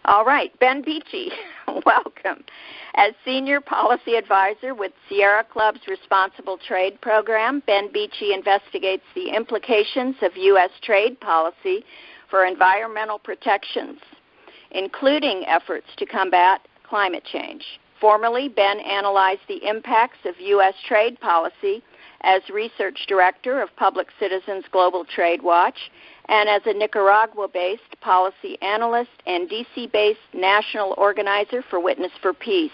All right, Ben Beachy, welcome. As Senior Policy Advisor with Sierra Club's Responsible Trade Program, Ben Beachy investigates the implications of U.S. trade policy for environmental protections, including efforts to combat climate change. Formerly, Ben analyzed the impacts of U.S. trade policy as Research Director of Public Citizens Global Trade Watch and as a Nicaragua-based policy analyst and D.C.-based national organizer for Witness for Peace.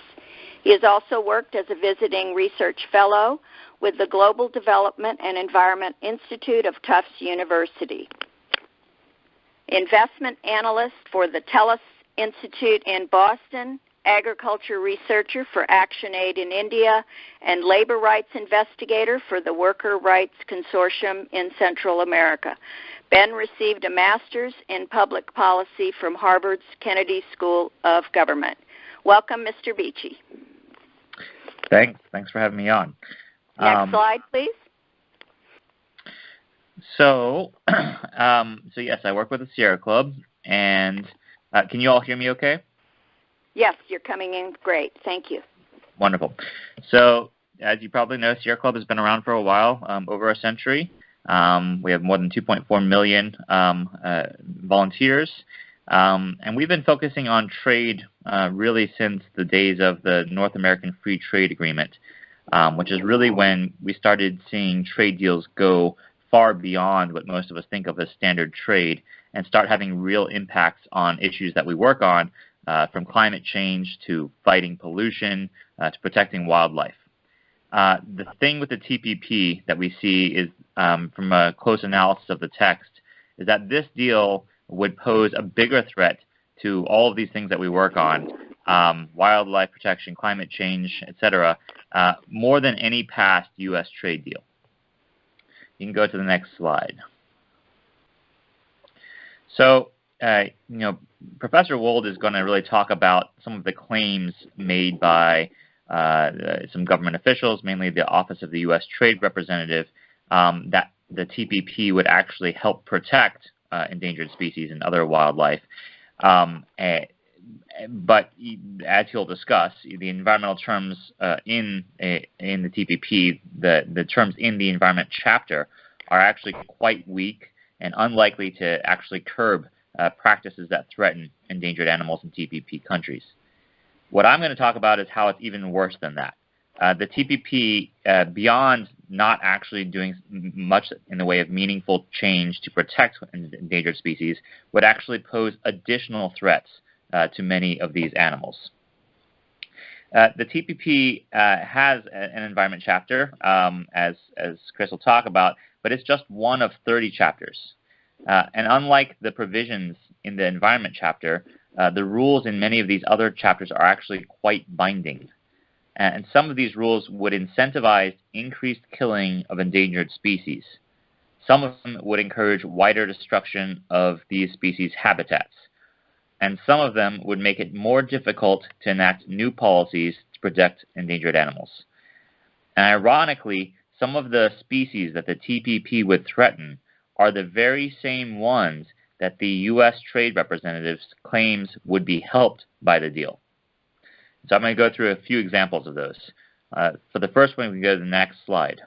He has also worked as a visiting research fellow with the Global Development and Environment Institute of Tufts University. Investment analyst for the TELUS Institute in Boston, agriculture researcher for ActionAid in India, and labor rights investigator for the Worker Rights Consortium in Central America. Ben received a master's in public policy from Harvard's Kennedy School of Government. Welcome, Mr. Beachy. Thanks for having me on. Next slide, please. So yes, I work with the Sierra Club, and can you all hear me okay? Yes, you're coming in great. Thank you. Wonderful. So as you probably know, Sierra Club has been around for a while, over a century. We have more than 2.4 million volunteers, and we've been focusing on trade really since the days of the North American Free Trade Agreement, which is really when we started seeing trade deals go far beyond what most of us think of as standard trade and start having real impacts on issues that we work on, from climate change to fighting pollution to protecting wildlife. The thing with the TPP that we see is, from a close analysis of the text, is that this deal would pose a bigger threat to all of these things that we work on, wildlife protection, climate change, etc., more than any past U.S. trade deal. You can go to the next slide. So, Professor Wold is going to really talk about some of the claims made by some government officials, mainly the Office of the U.S. Trade Representative, that the TPP would actually help protect endangered species and other wildlife. But as he'll discuss, the environmental terms in the TPP, the terms in the Environment chapter, are actually quite weak and unlikely to actually curb practices that threaten endangered animals in TPP countries. What I'm going to talk about is how it's even worse than that. The TPP, beyond not actually doing much in the way of meaningful change to protect endangered species, would actually pose additional threats to many of these animals. The TPP has an environment chapter, as Chris will talk about, but it's just one of 30 chapters. And unlike the provisions in the environment chapter, the rules in many of these other chapters are actually quite binding. And some of these rules would incentivize increased killing of endangered species. Some of them would encourage wider destruction of these species' habitats. And some of them would make it more difficult to enact new policies to protect endangered animals. And ironically, some of the species that the TPP would threaten are the very same ones that the U.S. Trade Representative's claims would be helped by the deal. So I'm going to go through a few examples of those. For the first one, we can go to the next slide.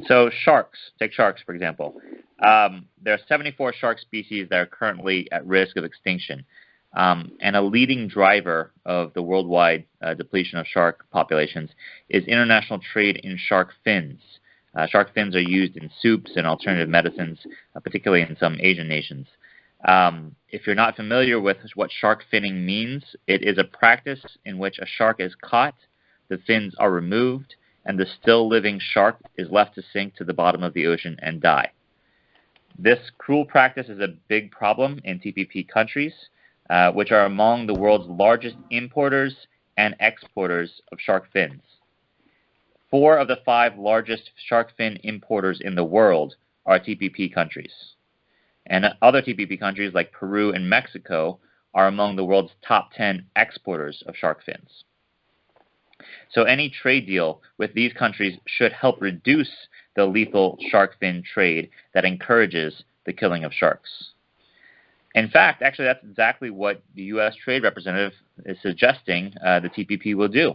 So sharks, take sharks for example. There are 74 shark species that are currently at risk of extinction. And a leading driver of the worldwide depletion of shark populations is international trade in shark fins. Shark fins are used in soups and alternative medicines, particularly in some Asian nations. If you're not familiar with what shark finning means, it is a practice in which a shark is caught, the fins are removed, and the still living shark is left to sink to the bottom of the ocean and die. This cruel practice is a big problem in TPP countries, which are among the world's largest importers and exporters of shark fins. 4 of the 5 largest shark fin importers in the world are TPP countries. And other TPP countries like Peru and Mexico are among the world's top 10 exporters of shark fins. So any trade deal with these countries should help reduce the lethal shark fin trade that encourages the killing of sharks. In fact, actually, that's exactly what the U.S. Trade Representative is suggesting the TPP will do.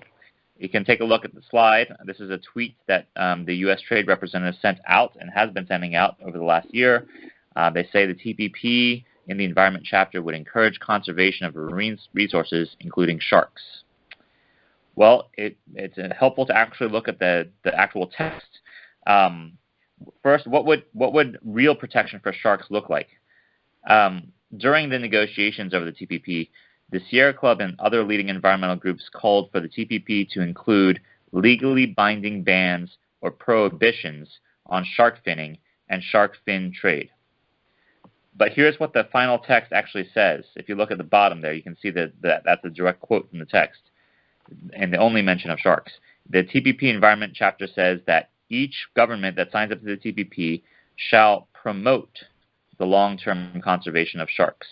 You can take a look at the slide. This is a tweet that the U.S. Trade Representative sent out and has been sending out over the last year. They say the TPP in the Environment Chapter would encourage conservation of marine resources, including sharks. Well, it's helpful to actually look at the actual text. First, what would real protection for sharks look like? During the negotiations over the TPP, the Sierra Club and other leading environmental groups called for the TPP to include legally binding bans or prohibitions on shark finning and shark fin trade. But here's what the final text actually says. If you look at the bottom there, you can see that that's a direct quote from the text and the only mention of sharks. The TPP Environment Chapter says that each government that signs up to the TPP shall promote the long-term conservation of sharks.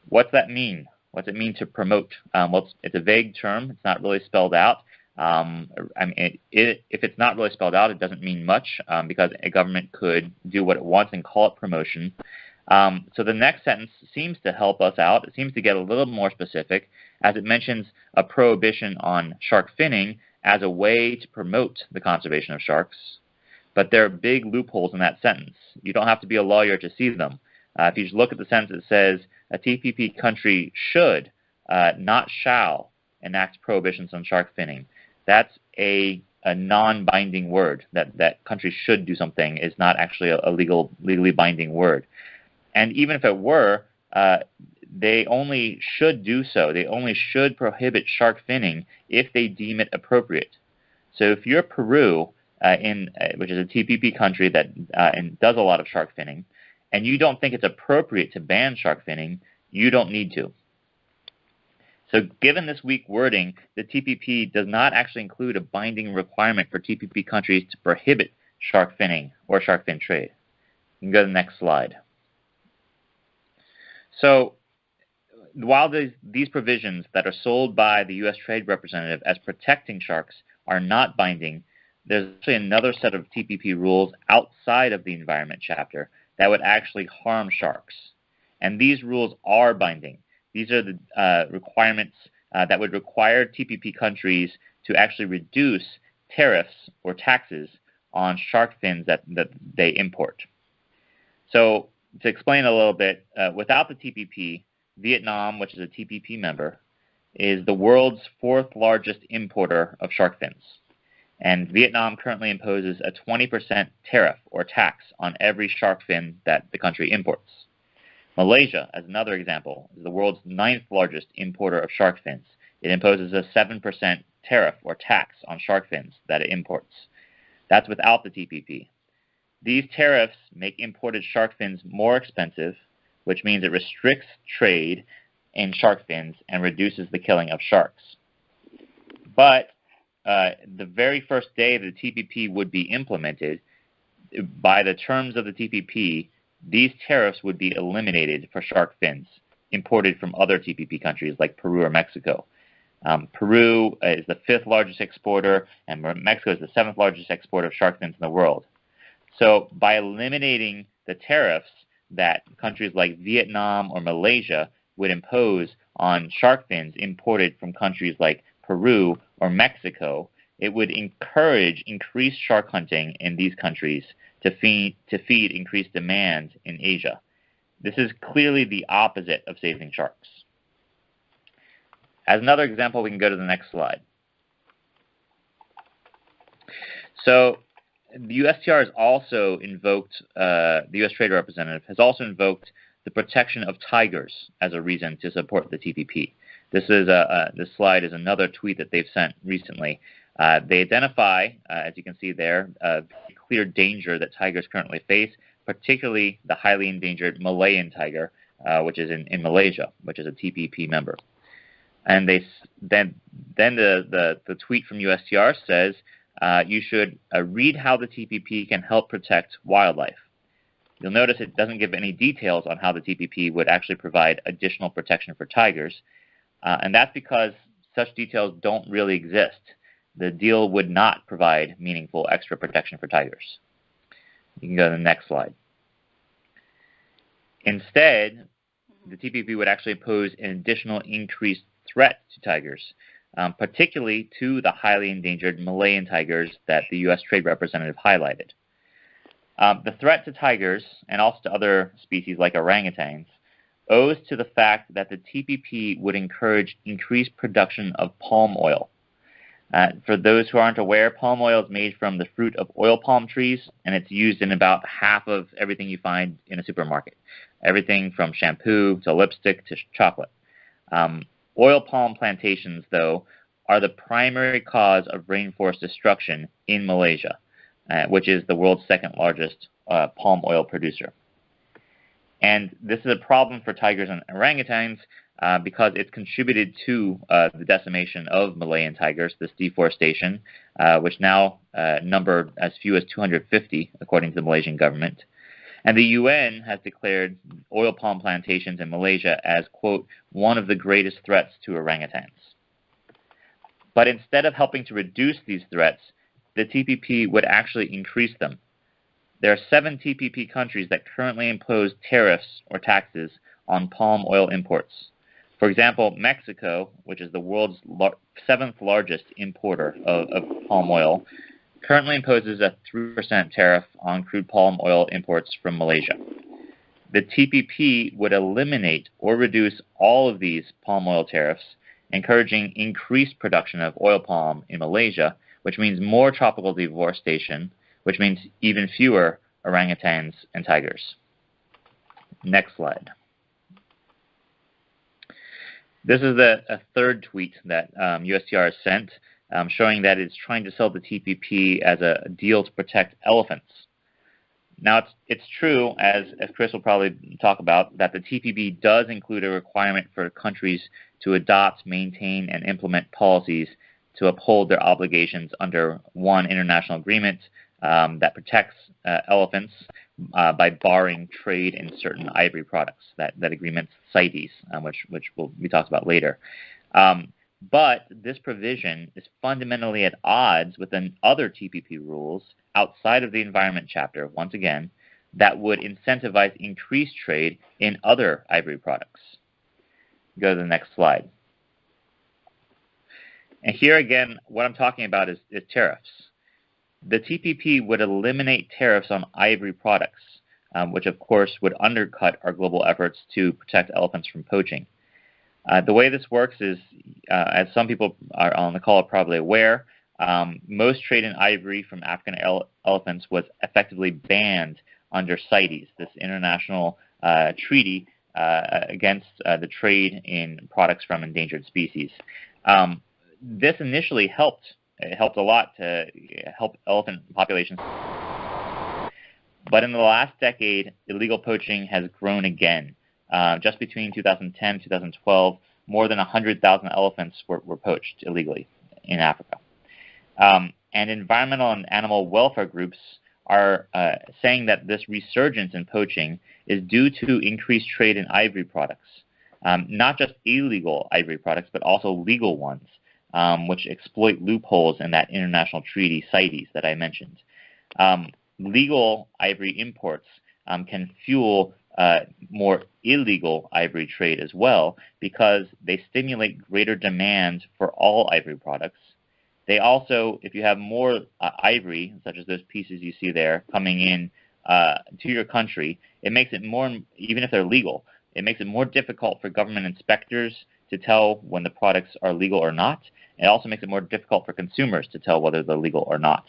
What's that mean? What's it mean to promote? Well, it's a vague term. It's not really spelled out. If it's not really spelled out, it doesn't mean much because a government could do what it wants and call it promotion. So the next sentence seems to help us out. It seems to get a little more specific as it mentions a prohibition on shark finning as a way to promote the conservation of sharks. But there are big loopholes in that sentence. You don't have to be a lawyer to see them. If you just look at the sentence, it says a TPP country should, not shall, enact prohibitions on shark finning. That's a non-binding word. That country should do something is not actually a legally binding word. And even if it were, they only should do so. They only should prohibit shark finning if they deem it appropriate. So if you're Peru, which is a TPP country that and does a lot of shark finning, and you don't think it's appropriate to ban shark finning, you don't need to. So given this weak wording, the TPP does not actually include a binding requirement for TPP countries to prohibit shark finning or shark fin trade. You can go to the next slide. So while these provisions that are sold by the U.S. Trade Representative as protecting sharks are not binding, there's actually another set of TPP rules outside of the Environment Chapter that would actually harm sharks. And these rules are binding. These are the requirements that would require TPP countries to actually reduce tariffs or taxes on shark fins that they import. So to explain a little bit, without the TPP, Vietnam, which is a TPP member, is the world's fourth largest importer of shark fins. And Vietnam currently imposes a 20% tariff or tax on every shark fin that the country imports. Malaysia, as another example, is the world's ninth largest importer of shark fins. It imposes a 7% tariff or tax on shark fins that it imports. That's without the TPP. These tariffs make imported shark fins more expensive, which means it restricts trade in shark fins and reduces the killing of sharks. But the very first day the TPP would be implemented, by the terms of the TPP, these tariffs would be eliminated for shark fins imported from other TPP countries like Peru or Mexico. Peru is the fifth largest exporter, and Mexico is the seventh largest exporter of shark fins in the world. So by eliminating the tariffs that countries like Vietnam or Malaysia would impose on shark fins imported from countries like Peru or Mexico, it would encourage increased shark hunting in these countries to feed increased demand in Asia. This is clearly the opposite of saving sharks. As another example, we can go to the next slide. So the USTR has also invoked, the U.S. Trade Representative has also invoked the protection of tigers as a reason to support the TPP. This slide is another tweet that they've sent recently. They identify, as you can see there, a clear danger that tigers currently face, particularly the highly endangered Malayan tiger, which is in Malaysia, which is a TPP member. And then the tweet from USTR says, you should read how the TPP can help protect wildlife. You'll notice it doesn't give any details on how the TPP would actually provide additional protection for tigers, and that's because such details don't really exist. The deal would not provide meaningful extra protection for tigers. You can go to the next slide. Instead, the TPP would actually pose an additional increased threat to tigers, particularly to the highly endangered Malayan tigers that the U.S. Trade Representative highlighted. The threat to tigers, and also to other species like orangutans, owes to the fact that the TPP would encourage increased production of palm oil. For those who aren't aware, palm oil is made from the fruit of oil palm trees, and it's used in about half of everything you find in a supermarket. Everything from shampoo to lipstick to chocolate. Oil palm plantations, though, are the primary cause of rainforest destruction in Malaysia, which is the world's second largest palm oil producer. And this is a problem for tigers and orangutans because it's contributed to the decimation of Malayan tigers, this deforestation, which now number as few as 250, according to the Malaysian government. And the UN has declared oil palm plantations in Malaysia as, quote, one of the greatest threats to orangutans. But instead of helping to reduce these threats, the TPP would actually increase them. There are 7 TPP countries that currently impose tariffs or taxes on palm oil imports. For example, Mexico, which is the world's 7th largest importer of palm oil, currently imposes a 3% tariff on crude palm oil imports from Malaysia. The TPP would eliminate or reduce all of these palm oil tariffs, encouraging increased production of oil palm in Malaysia, which means more tropical deforestation, which means even fewer orangutans and tigers. Next slide. This is a third tweet that USTR has sent, showing that it's trying to sell the TPP as a deal to protect elephants. Now, it's true, as Chris will probably talk about, that the TPP does include a requirement for countries to adopt, maintain, and implement policies to uphold their obligations under one international agreement that protects elephants by barring trade in certain ivory products. That agreement's CITES, which will be talked about later. But this provision is fundamentally at odds with other TPP rules outside of the Environment chapter, once again, that would incentivize increased trade in other ivory products. Go to the next slide. And here again, what I'm talking about is tariffs. The TPP would eliminate tariffs on ivory products, which of course would undercut our global efforts to protect elephants from poaching. The way this works is, as some people are on the call are probably aware, most trade in ivory from African elephants was effectively banned under CITES, this international treaty against the trade in products from endangered species. This initially helped. It helped a lot to help elephant populations. But in the last decade, illegal poaching has grown again. Just between 2010 and 2012, more than 100,000 elephants were poached illegally in Africa. And environmental and animal welfare groups are saying that this resurgence in poaching is due to increased trade in ivory products, not just illegal ivory products, but also legal ones, which exploit loopholes in that international treaty, CITES, that I mentioned. Legal ivory imports can fuel more illegal ivory trade as well because they stimulate greater demand for all ivory products. They also, if you have more ivory, such as those pieces you see there, coming in to your country, it makes it more, even if they're legal, it makes it more difficult for government inspectors to tell when the products are legal or not. It also makes it more difficult for consumers to tell whether they're legal or not.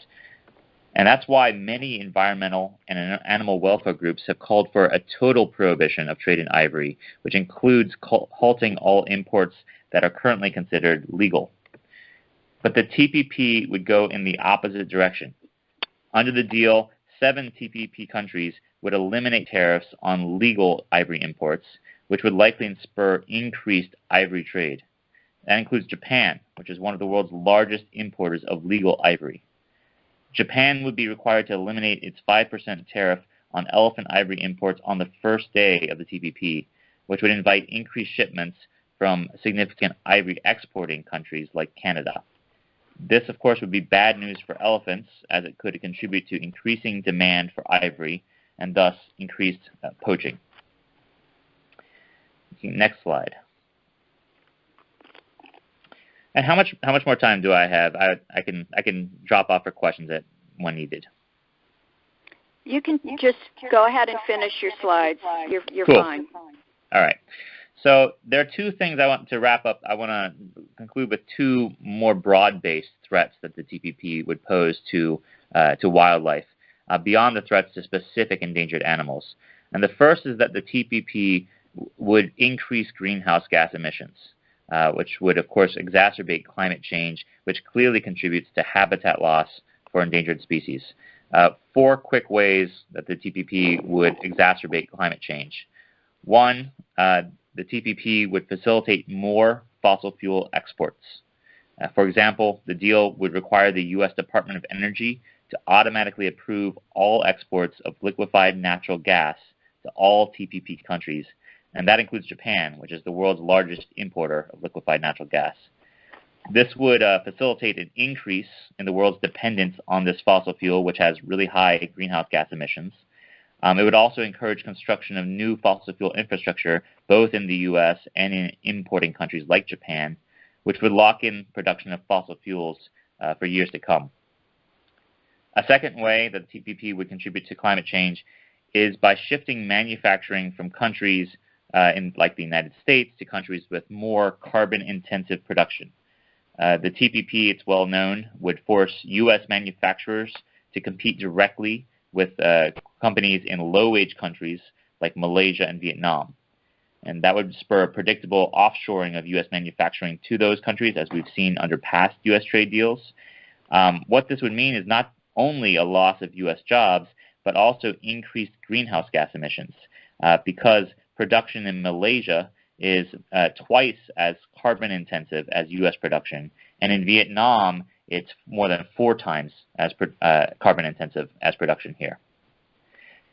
And that's why many environmental and animal welfare groups have called for a total prohibition of trade in ivory, which includes halting all imports that are currently considered legal. But the TPP would go in the opposite direction. Under the deal, 7 TPP countries would eliminate tariffs on legal ivory imports, which would likely spur increased ivory trade. That includes Japan, which is one of the world's largest importers of legal ivory. Japan would be required to eliminate its 5% tariff on elephant ivory imports on the first day of the TPP, which would invite increased shipments from significant ivory exporting countries like Canada. This, of course, would be bad news for elephants, as it could contribute to increasing demand for ivory and thus increased poaching. Next slide. And how much more time do I have? I can drop off for questions when needed. You can just go ahead and finish your slides. You're cool. Fine. All right. So there are two things I want to wrap up. I want to conclude with two more broad-based threats that the TPP would pose to wildlife, beyond the threats to specific endangered animals. And the first is that the TPP would increase greenhouse gas emissions, which would, of course, exacerbate climate change, which clearly contributes to habitat loss for endangered species. 4 quick ways that the TPP would exacerbate climate change. One, the TPP would facilitate more fossil fuel exports. For example, the deal would require the U.S. Department of Energy to automatically approve all exports of liquefied natural gas to all TPP countries, and that includes Japan, which is the world's largest importer of liquefied natural gas. This would facilitate an increase in the world's dependence on this fossil fuel, which has really high greenhouse gas emissions. It would also encourage construction of new fossil fuel infrastructure, both in the U.S. and in importing countries like Japan, which would lock in production of fossil fuels for years to come. A second way that the TPP would contribute to climate change is by shifting manufacturing from countries like the United States to countries with more carbon-intensive production. The TPP, it's well known, would force U.S. manufacturers to compete directly with companies in low-wage countries like Malaysia and Vietnam. And that would spur a predictable offshoring of U.S. manufacturing to those countries, as we've seen under past U.S. trade deals. What this would mean is not only a loss of U.S. jobs, but also increased greenhouse gas emissions, because production in Malaysia is twice as carbon intensive as U.S. production, and in Vietnam, it's more than 4 times as carbon intensive as production here.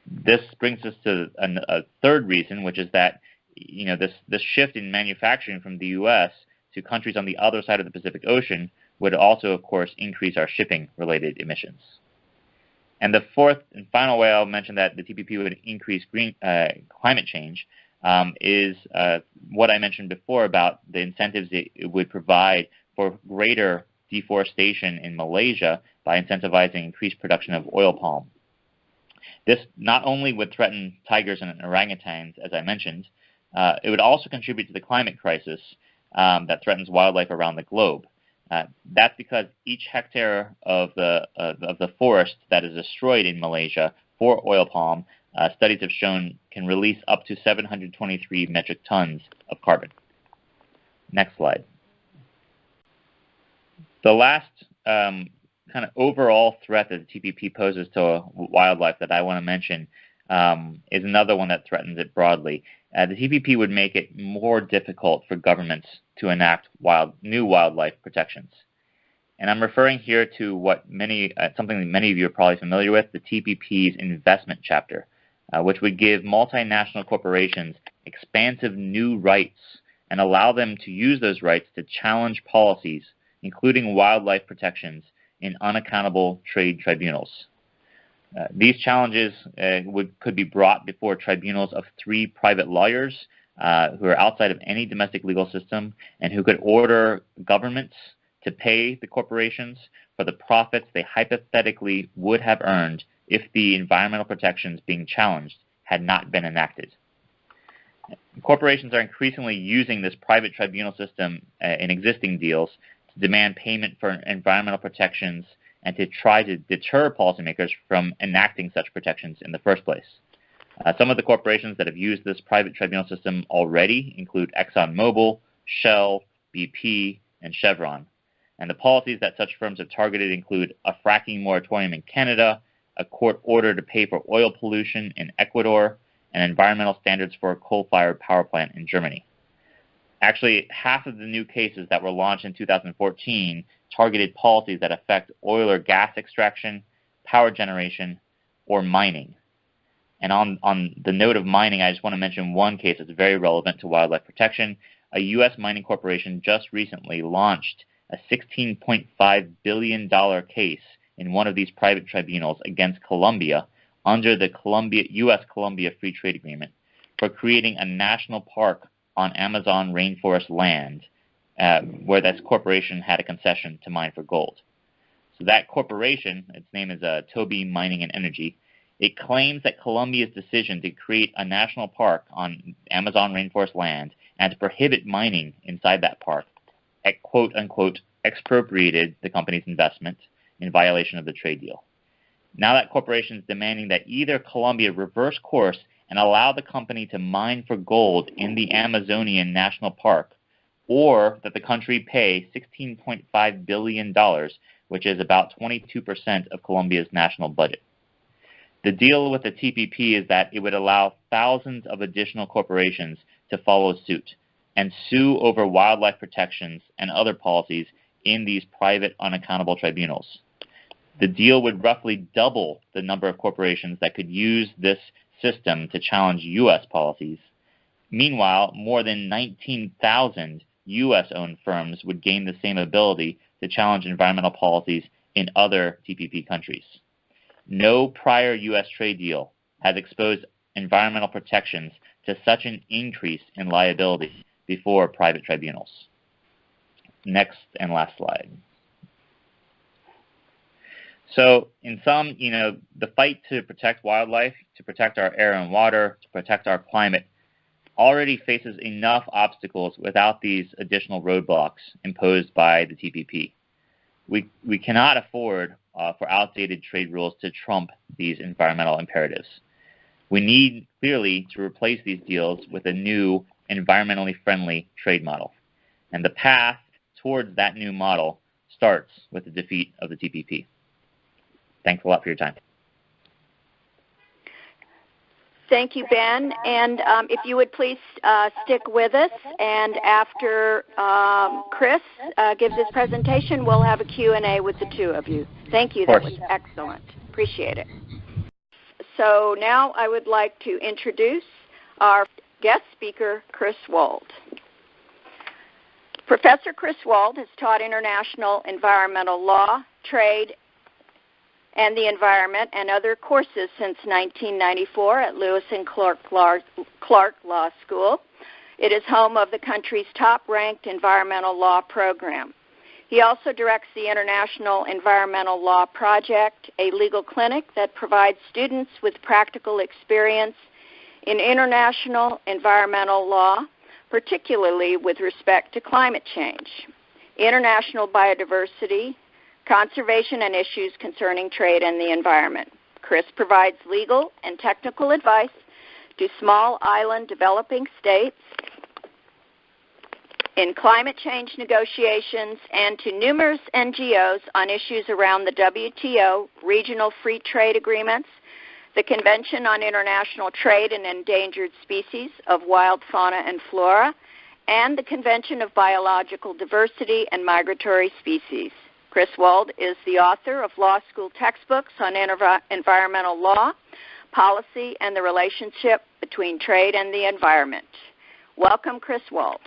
This brings us to a third reason, which is that this shift in manufacturing from the U.S. to countries on the other side of the Pacific Ocean would also, of course, increase our shipping-related emissions. And the fourth and final way I'll mention that the TPP would increase climate change is what I mentioned before about the incentives it would provide for greater deforestation in Malaysia by incentivizing increased production of oil palm. This not only would threaten tigers and orangutans, as I mentioned, it would also contribute to the climate crisis that threatens wildlife around the globe. That's because each hectare of the forest that is destroyed in Malaysia for oil palm, studies have shown can release up to 723 metric tons of carbon. Next slide. The last kind of overall threat that the TPP poses to wildlife that I want to mention is another one that threatens it broadly. The TPP would make it more difficult for governments to enact new wildlife protections. And I'm referring here to what something that many of you are probably familiar with, the TPP's investment chapter, which would give multinational corporations expansive new rights and allow them to use those rights to challenge policies, including wildlife protections, in unaccountable trade tribunals. These challenges could be brought before tribunals of 3 private lawyers who are outside of any domestic legal system and who could order governments to pay the corporations for the profits they hypothetically would have earned if the environmental protections being challenged had not been enacted. Corporations are increasingly using this private tribunal system in existing deals to demand payment for environmental protections and to try to deter policymakers from enacting such protections in the first place. Some of the corporations that have used this private tribunal system already include ExxonMobil, Shell, BP, and Chevron. And the policies that such firms have targeted include a fracking moratorium in Canada, a court order to pay for oil pollution in Ecuador, and environmental standards for a coal-fired power plant in Germany. Actually, half of the new cases that were launched in 2014 targeted policies that affect oil or gas extraction, power generation, or mining. And on the note of mining, I just want to mention one case that's very relevant to wildlife protection. A U.S. mining corporation just recently launched a $16.5 billion case in one of these private tribunals against Colombia under the U.S.-Colombia Free Trade Agreement for creating a national park on Amazon rainforest land where this corporation had a concession to mine for gold. So that corporation, its name is Tvp Mining and Energy, it claims that Colombia's decision to create a national park on Amazon rainforest land and to prohibit mining inside that park, quote-unquote, expropriated the company's investment in violation of the trade deal. Now that corporation is demanding that either Colombia reverse course and allow the company to mine for gold in the Amazonian National Park, or that the country pay $16.5 billion, which is about 22% of Colombia's national budget. The deal with the TPP is that it would allow thousands of additional corporations to follow suit and sue over wildlife protections and other policies in these private unaccountable tribunals. The deal would roughly double the number of corporations that could use this system to challenge U.S. policies. Meanwhile, more than 19,000 U.S.-owned firms would gain the same ability to challenge environmental policies in other TPP countries. No prior U.S. trade deal has exposed environmental protections to such an increase in liability before private tribunals. Next and last slide. So in sum, the fight to protect wildlife, to protect our air and water, to protect our climate already faces enough obstacles without these additional roadblocks imposed by the TPP. We cannot afford for outdated trade rules to trump these environmental imperatives. We need clearly to replace these deals with a new environmentally friendly trade model. And the path towards that new model starts with the defeat of the TPP. Thanks a lot for your time. Thank you, Ben. And if you would please stick with us, and after Chris gives his presentation, we'll have a Q&A with the two of you. Thank you. That was excellent. Appreciate it. So now I would like to introduce our guest speaker, Chris Wold. Professor Chris Wold has taught international environmental law, trade, and the environment and other courses since 1994 at Lewis and Clark Law School. It is home of the country's top-ranked environmental law program. He also directs the International Environmental Law Project, a legal clinic that provides students with practical experience in international environmental law, particularly with respect to climate change, international biodiversity, conservation, and issues concerning trade and the environment. Chris provides legal and technical advice to small island developing states in climate change negotiations and to numerous NGOs on issues around the WTO, regional free trade agreements, the Convention on International Trade in Endangered Species of Wild Fauna and Flora, and the Convention of Biological Diversity and Migratory Species. Chris Wold is the author of law school textbooks on environmental law, policy, and the relationship between trade and the environment. Welcome, Chris Wold.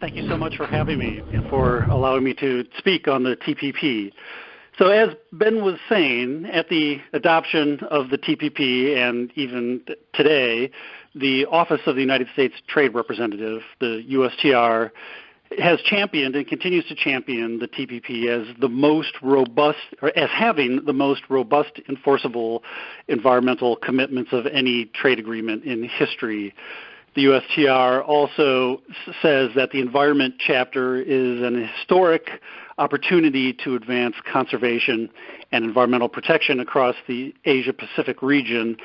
Thank you so much for having me and for allowing me to speak on the TPP. So as Ben was saying, at the adoption of the TPP and even today, the Office of the United States Trade Representative, the USTR, has championed and continues to champion the TPP as the most robust, or as having the most robust enforceable environmental commitments of any trade agreement in history. The USTR also says that the Environment Chapter is an historic opportunity to advance conservation and environmental protection across the Asia-Pacific region,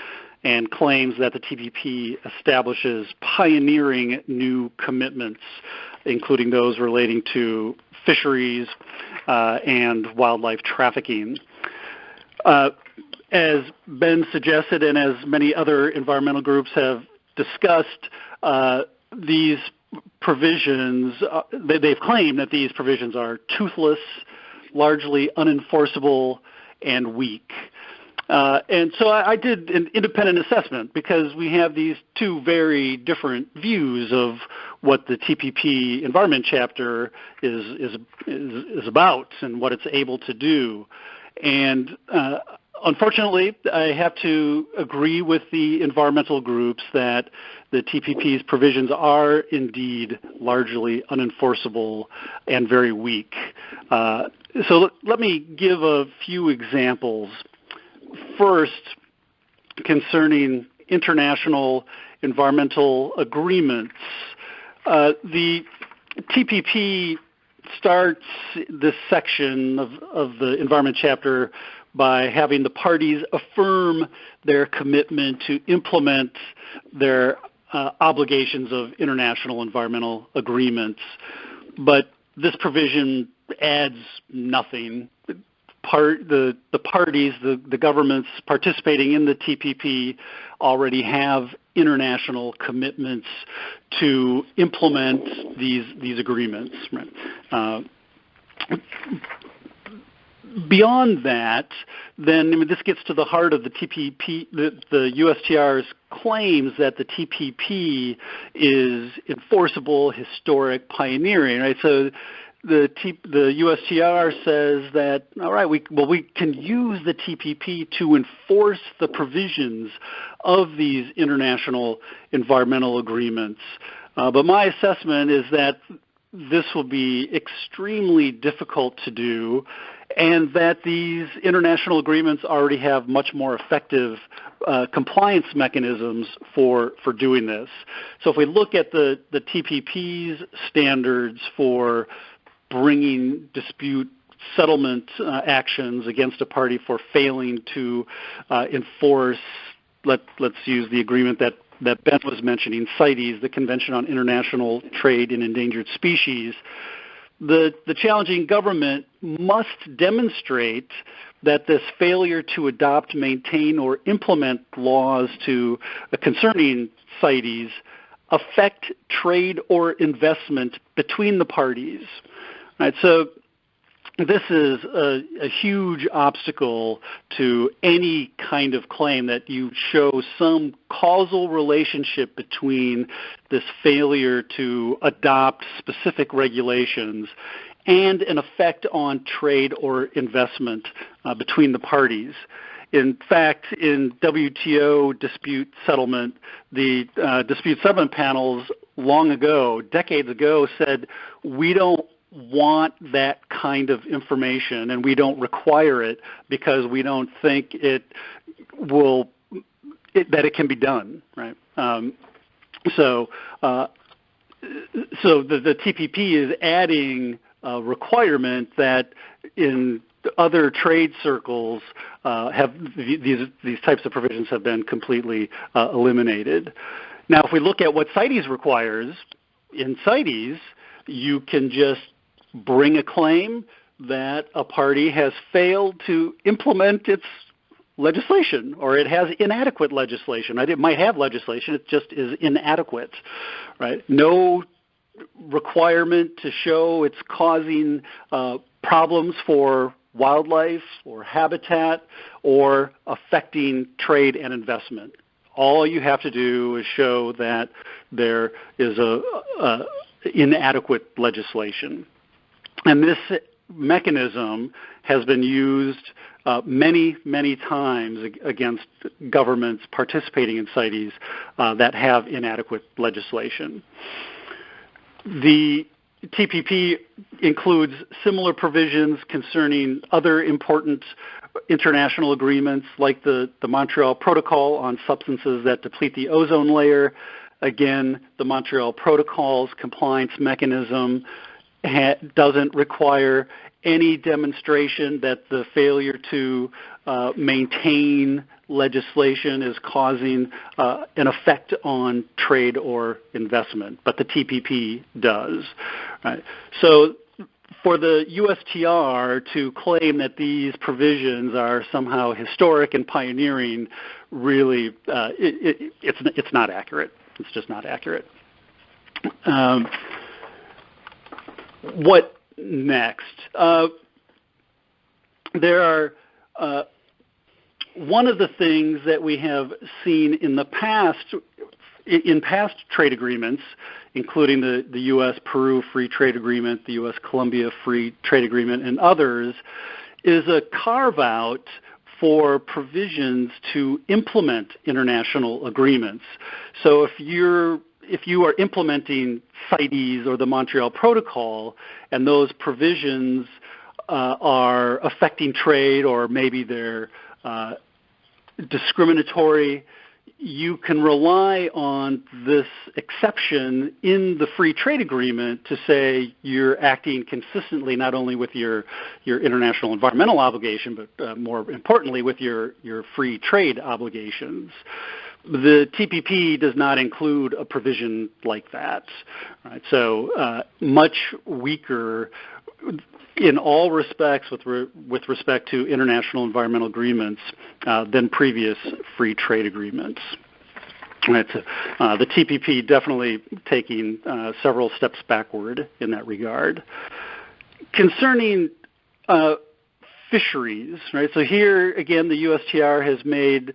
and claims that the TPP establishes pioneering new commitments, including those relating to fisheries and wildlife trafficking. As Ben suggested, and as many other environmental groups have discussed, these provisions, they've claimed that these provisions are toothless, largely unenforceable, and weak. And so I did an independent assessment because we have these two very different views of what the TPP Environment Chapter is about and what it's able to do. And Unfortunately, I have to agree with the environmental groups that the TPP's provisions are indeed largely unenforceable and very weak. So let me give a few examples. First, concerning international environmental agreements, the TPP starts this section of the Environment Chapter by having the parties affirm their commitment to implement their obligations of international environmental agreements. But this provision adds nothing. The parties, the governments participating in the TPP already have international commitments to implement these agreements. Right? Beyond that, then this gets to the heart of the TPP, the USTR's claims that the TPP is enforceable, historic, pioneering. Right? So the USTR says that, all right, we can use the TPP to enforce the provisions of these international environmental agreements. But my assessment is that this will be extremely difficult to do, and that these international agreements already have much more effective compliance mechanisms for doing this. So if we look at the TPP's standards for bringing dispute settlement actions against a party for failing to enforce, let's use the agreement that Ben was mentioning, CITES, the Convention on International Trade in Endangered Species, the challenging government must demonstrate that this failure to adopt, maintain, or implement laws concerning CITES affect trade or investment between the parties. Right, so this is a huge obstacle to any kind of claim that you show some causal relationship between this failure to adopt specific regulations and an effect on trade or investment between the parties. In fact, in WTO dispute settlement, the dispute settlement panels long ago, decades ago, said we don't want that kind of information and we don't require it because we don't think that it can be done, right? So the TPP is adding a requirement that in other trade circles these types of provisions have been completely eliminated. Now, if we look at what CITES requires, in CITES, you can just bring a claim that a party has failed to implement its legislation, or it has inadequate legislation. It might have legislation, it just is inadequate, right? No requirement to show it's causing problems for wildlife or habitat or affecting trade and investment. All you have to do is show that there is inadequate legislation. And this mechanism has been used many, many times against governments participating in CITES that have inadequate legislation. The TPP includes similar provisions concerning other important international agreements like the Montreal Protocol on substances that deplete the ozone layer. Again, the Montreal Protocol's compliance mechanism doesn't require any demonstration that the failure to maintain legislation is causing an effect on trade or investment, but the TPP does. Right? So for the USTR to claim that these provisions are somehow historic and pioneering, really, it's not accurate. It's just not accurate. What next? There are one of the things that we have seen in the past, in past trade agreements, including the U.S.-Peru Free Trade Agreement, the U.S.-Colombia Free Trade Agreement, and others, is a carve-out for provisions to implement international agreements. So if you are implementing CITES or the Montreal Protocol, and those provisions are affecting trade, or maybe they're discriminatory, you can rely on this exception in the free trade agreement to say you're acting consistently not only with your international environmental obligation, but more importantly with your free trade obligations. The TPP does not include a provision like that, right? So much weaker in all respects with respect to international environmental agreements than previous free trade agreements. Right, so, the TPP definitely taking several steps backward in that regard. Concerning fisheries, right? So here again, the USTR has made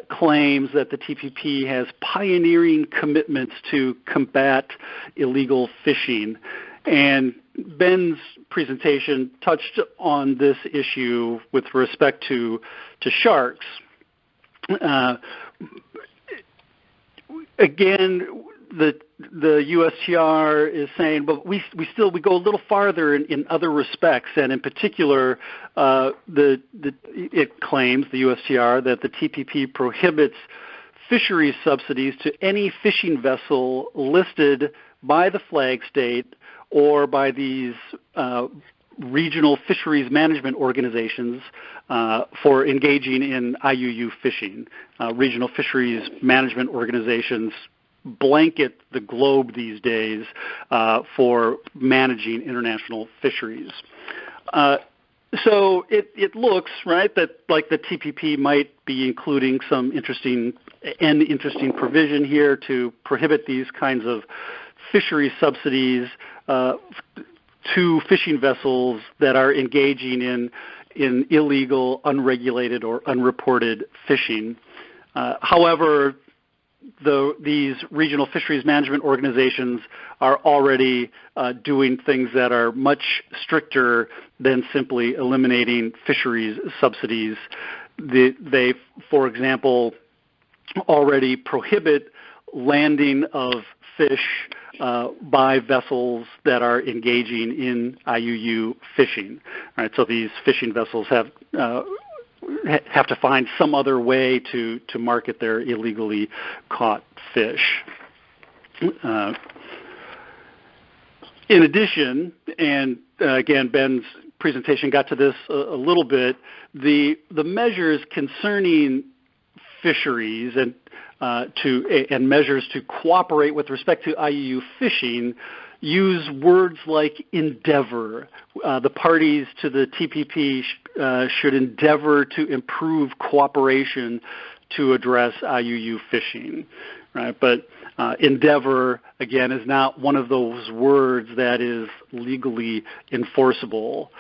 claims that the TPP has pioneering commitments to combat illegal fishing, and Ben's presentation touched on this issue with respect to sharks. Again, the USTR is saying, but we go a little farther in other respects, and in particular, it claims, the USTR, that the TPP prohibits fisheries subsidies to any fishing vessel listed by the flag state or by these regional fisheries management organizations for engaging in IUU fishing. Regional fisheries management organizations blanket the globe these days for managing international fisheries. So it looks, right, that like the TPP might be including some interesting provision here to prohibit these kinds of fisheries subsidies to fishing vessels that are engaging in illegal, unregulated, or unreported fishing. However, these regional fisheries management organizations are already doing things that are much stricter than simply eliminating fisheries subsidies. They, for example, already prohibit landing of fish by vessels that are engaging in IUU fishing. All right, so these fishing vessels have to find some other way to market their illegally caught fish. In addition, and again, Ben's presentation got to this a little bit, the measures concerning fisheries and measures to cooperate with respect to IUU fishing use words like endeavor. The parties to the TPP should endeavor to improve cooperation to address IUU fishing, right? But endeavor, again, is not one of those words that is legally enforceable.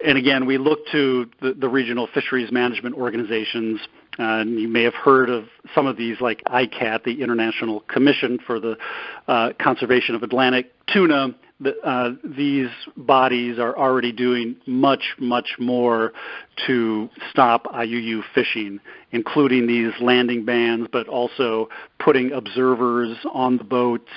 And again, we look to the regional fisheries management organizations, and you may have heard of some of these like ICAT, the International Commission for the Conservation of Atlantic Tuna. These bodies are already doing much, much more to stop IUU fishing, including these landing bans, but also putting observers on the boats,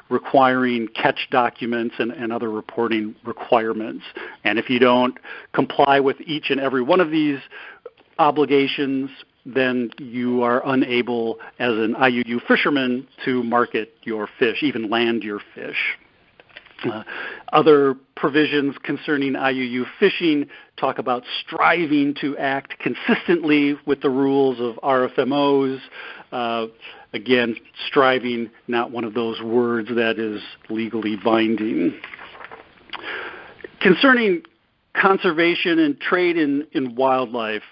requiring catch documents and other reporting requirements. And if you don't comply with each and every one of these obligations, then you are unable as an IUU fisherman to market your fish, even land your fish. Other provisions concerning IUU fishing talk about striving to act consistently with the rules of RFMOs. Again, striving, not one of those words that is legally binding. Concerning conservation and trade in wildlife,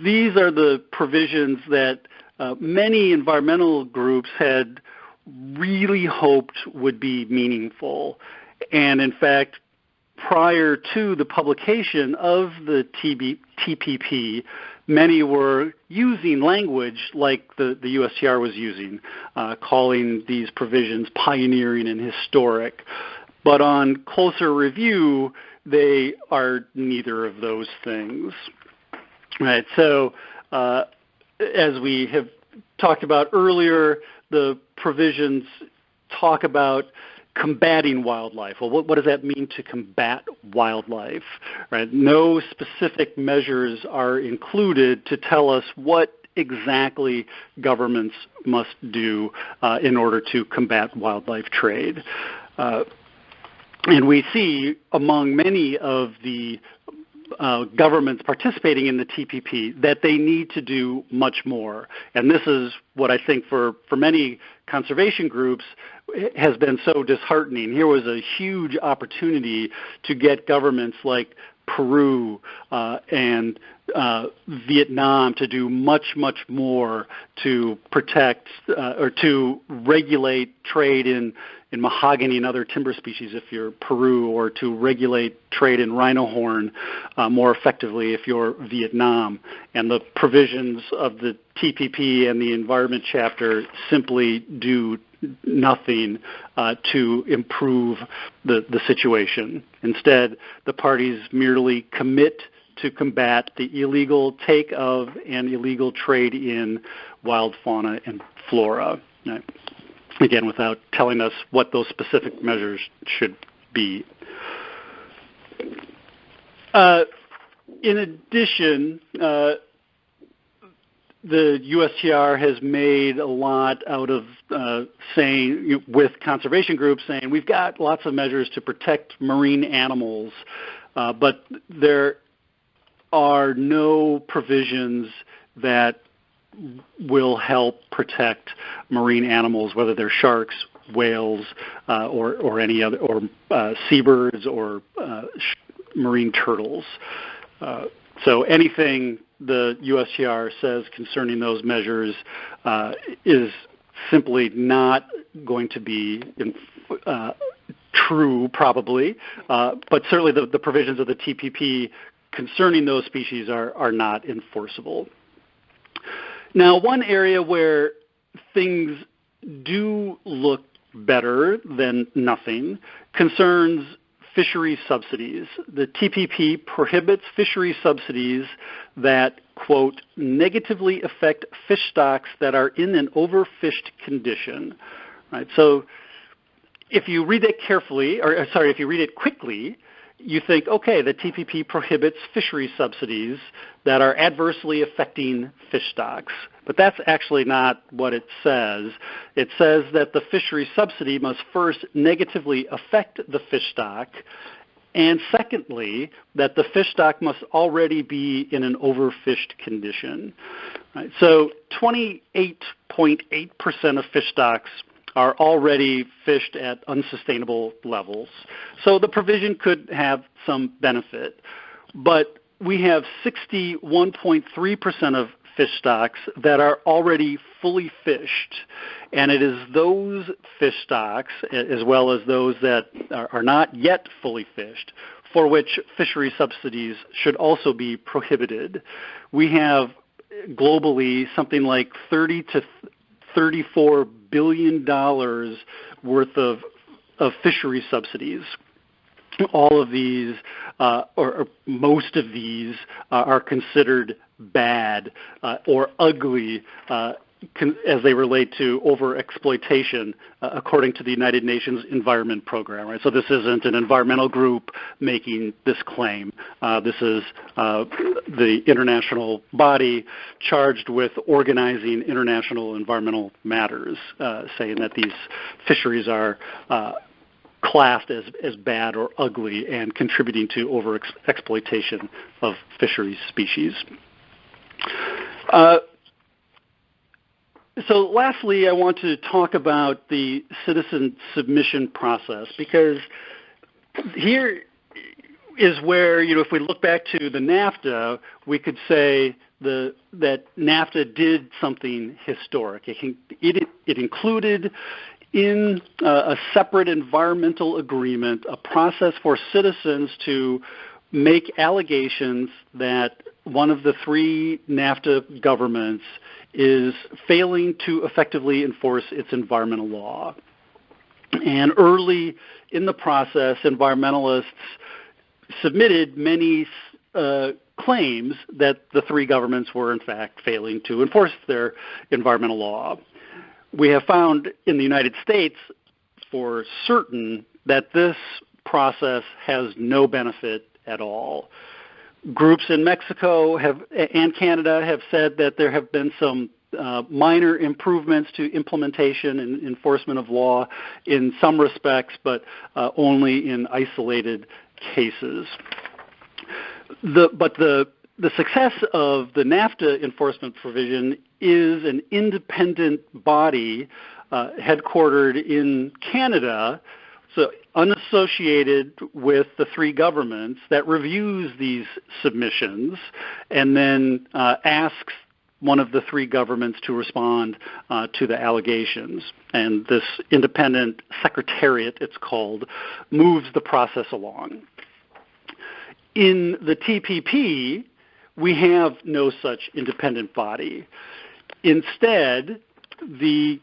these are the provisions that many environmental groups had really hoped would be meaningful. And in fact, prior to the publication of the TPP, many were using language like the USTR was using, calling these provisions pioneering and historic. But on closer review, they are neither of those things. Right. So as we have talked about earlier, the provisions talk about combating wildlife. Well, what does that mean to combat wildlife? Right? No specific measures are included to tell us what exactly governments must do in order to combat wildlife trade. And we see among many of the governments participating in the TPP that they need to do much more. And this is what I think for many conservation groups has been so disheartening. Here was a huge opportunity to get governments like Peru and Vietnam to do much, much more to protect or to regulate trade in mahogany and other timber species if you're Peru, or to regulate trade in rhino horn more effectively if you're Vietnam. And the provisions of the TPP and the Environment Chapter simply do nothing to improve the situation. Instead, the parties merely commit to combat the illegal take of and illegal trade in wild fauna and flora. Right? Again, without telling us what those specific measures should be. In addition, the USTR has made a lot out of saying, with conservation groups, saying we've got lots of measures to protect marine animals, but there are no provisions that will help protect marine animals, whether they're sharks, whales, or any other, or seabirds, or marine turtles. So anything the USTR says concerning those measures is simply not going to be true, probably, but certainly the provisions of the TPP concerning those species are not enforceable. Now, one area where things do look better than nothing concerns fisheries subsidies. The TPP prohibits fisheries subsidies that, quote, negatively affect fish stocks that are in an overfished condition. Right? So if you read it carefully, if you read it quickly, you think, okay, the TPP prohibits fisheries subsidies that are adversely affecting fish stocks. But that's actually not what it says. It says that the fisheries subsidy must first negatively affect the fish stock, and secondly, that the fish stock must already be in an overfished condition. Right? So 28.8% of fish stocks are already fished at unsustainable levels. So the provision could have some benefit. But we have 61.3% of fish stocks that are already fully fished. And it is those fish stocks, as well as those that are not yet fully fished, for which fishery subsidies should also be prohibited. We have globally something like $30 to $34 billion worth of fishery subsidies. All of these, or most of these, are considered bad or ugly as they relate to over-exploitation, according to the United Nations Environment Program. Right? So this isn't an environmental group making this claim. This is the international body charged with organizing international environmental matters, saying that these fisheries are classed as bad or ugly and contributing to over-exploitation of fisheries species. So lastly, I want to talk about the citizen submission process, because here is where, if we look back to the NAFTA, we could say that NAFTA did something historic. It included in a separate environmental agreement a process for citizens to make allegations that one of the three NAFTA governments is failing to effectively enforce its environmental law. And early in the process, environmentalists submitted many claims that the three governments were in fact failing to enforce their environmental law. We have found in the United States for certain that this process has no benefit at all. Groups in Mexico and Canada have said that there have been some minor improvements to implementation and enforcement of law in some respects, but only in isolated cases. But the success of the NAFTA enforcement provision is an independent body headquartered in Canada, so unassociated with the three governments, that reviews these submissions and then asks one of the three governments to respond to the allegations. And this independent secretariat, it's called, moves the process along. In the TPP, we have no such independent body. Instead, the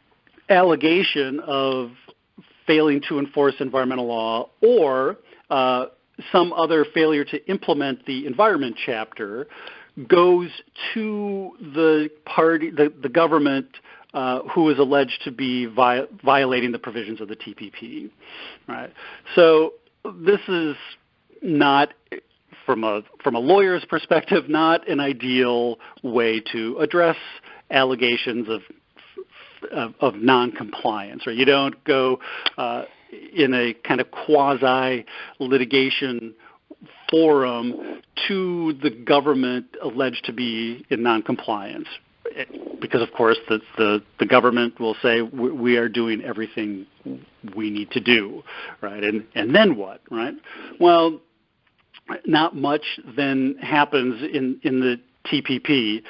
allegation of failing to enforce environmental law or some other failure to implement the Environment Chapter goes to the party, the government who is alleged to be violating the provisions of the TPP. Right. So this is not, from a lawyer's perspective, not an ideal way to address allegations of noncompliance. Or you don't go in a kind of quasi-litigation forum to the government alleged to be in noncompliance, because of course the government will say we are doing everything we need to do, right? And then what, right? Well, not much then happens in the TPP.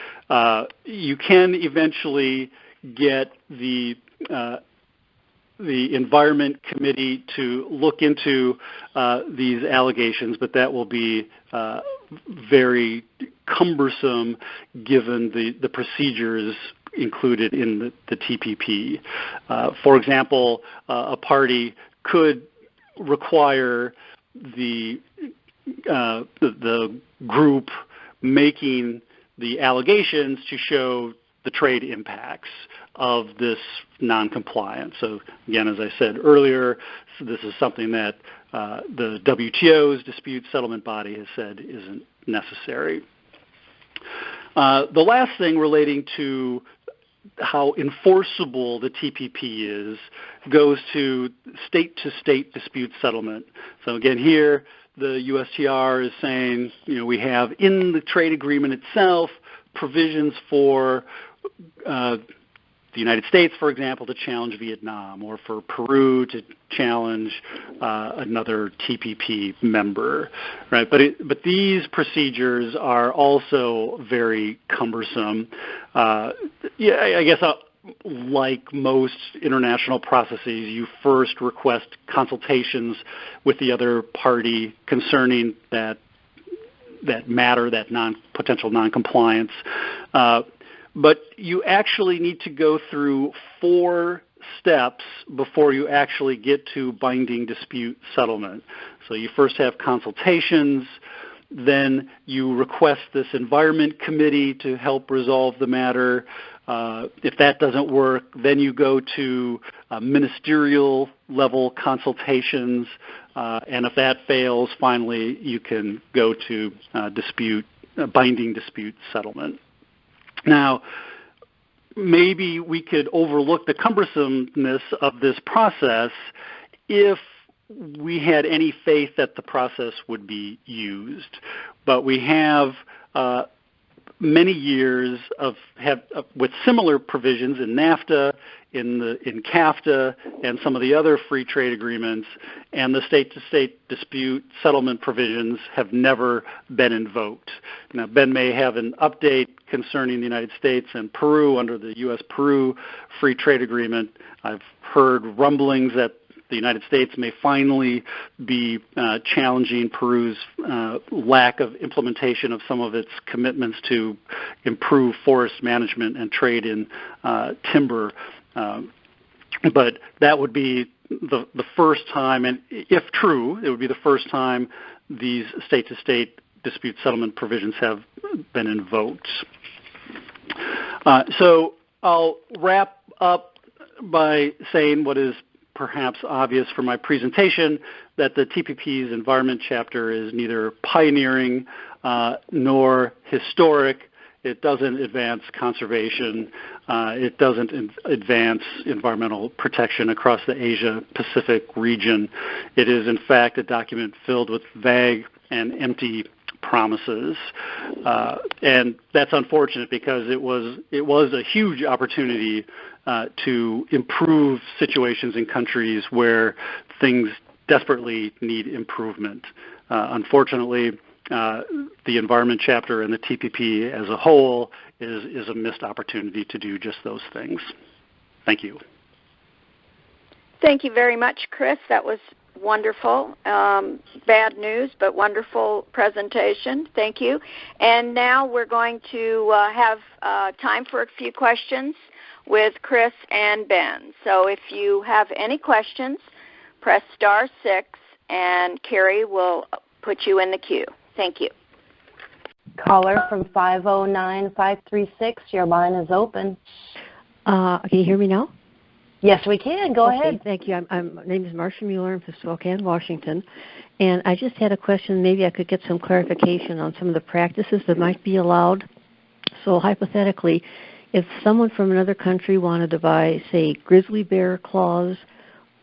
You can eventually get the Environment Committee to look into these allegations, but that will be very cumbersome given the procedures included in the TPP. For example, a party could require the group making the allegations to show the trade impacts of this noncompliance. So again, as I said earlier, this is something that the WTO's dispute settlement body has said isn't necessary. The last thing relating to how enforceable the TPP is goes to state-to-state dispute settlement. So again, here the USTR is saying, we have in the trade agreement itself provisions for the United States, for example, to challenge Vietnam, or for Peru to challenge another TPP member, right? But these procedures are also very cumbersome. I guess like most international processes, you first request consultations with the other party concerning that matter, that potential noncompliance. But you actually need to go through 4 steps before you actually get to binding dispute settlement. So you first have consultations, then you request this Environment Committee to help resolve the matter. If that doesn't work, then you go to ministerial level consultations, and if that fails, finally you can go to binding dispute settlement. Now, maybe we could overlook the cumbersomeness of this process if we had any faith that the process would be used. But we have many years with similar provisions in NAFTA, in CAFTA, and some of the other free trade agreements, and the state-to-state dispute settlement provisions have never been invoked. Now, Ben may have an update concerning the United States and Peru under the U.S.-Peru free trade agreement. I've heard rumblings that the United States may finally be challenging Peru's lack of implementation of some of its commitments to improve forest management and trade in timber. But that would be the first time, and if true, it would be the first time these state-to-state dispute settlement provisions have been invoked. So I'll wrap up by saying what is perhaps obvious from my presentation, that the TPP's Environment Chapter is neither pioneering nor historic. It doesn't advance conservation. It doesn't advance environmental protection across the Asia-Pacific region. It is, in fact, a document filled with vague and empty promises. And that's unfortunate because it was a huge opportunity to improve situations in countries where things desperately need improvement. Unfortunately, the Environment Chapter and the TPP as a whole is a missed opportunity to do just those things. Thank you. Thank you very much, Chris. That was wonderful. Bad news, but wonderful presentation. Thank you. And now we're going to have time for a few questions with Chris and Ben. So if you have any questions, press *6, and Carrie will put you in the queue. Thank you. Caller from 509-536, your line is open. Can you hear me now? Yes, we can. Go ahead. Thank you. My name is Marcia Mueller. I'm from Spokane, Washington. And I just had a question. Maybe I could get some clarification on some of the practices that might be allowed. So hypothetically, if someone from another country wanted to buy, say, grizzly bear claws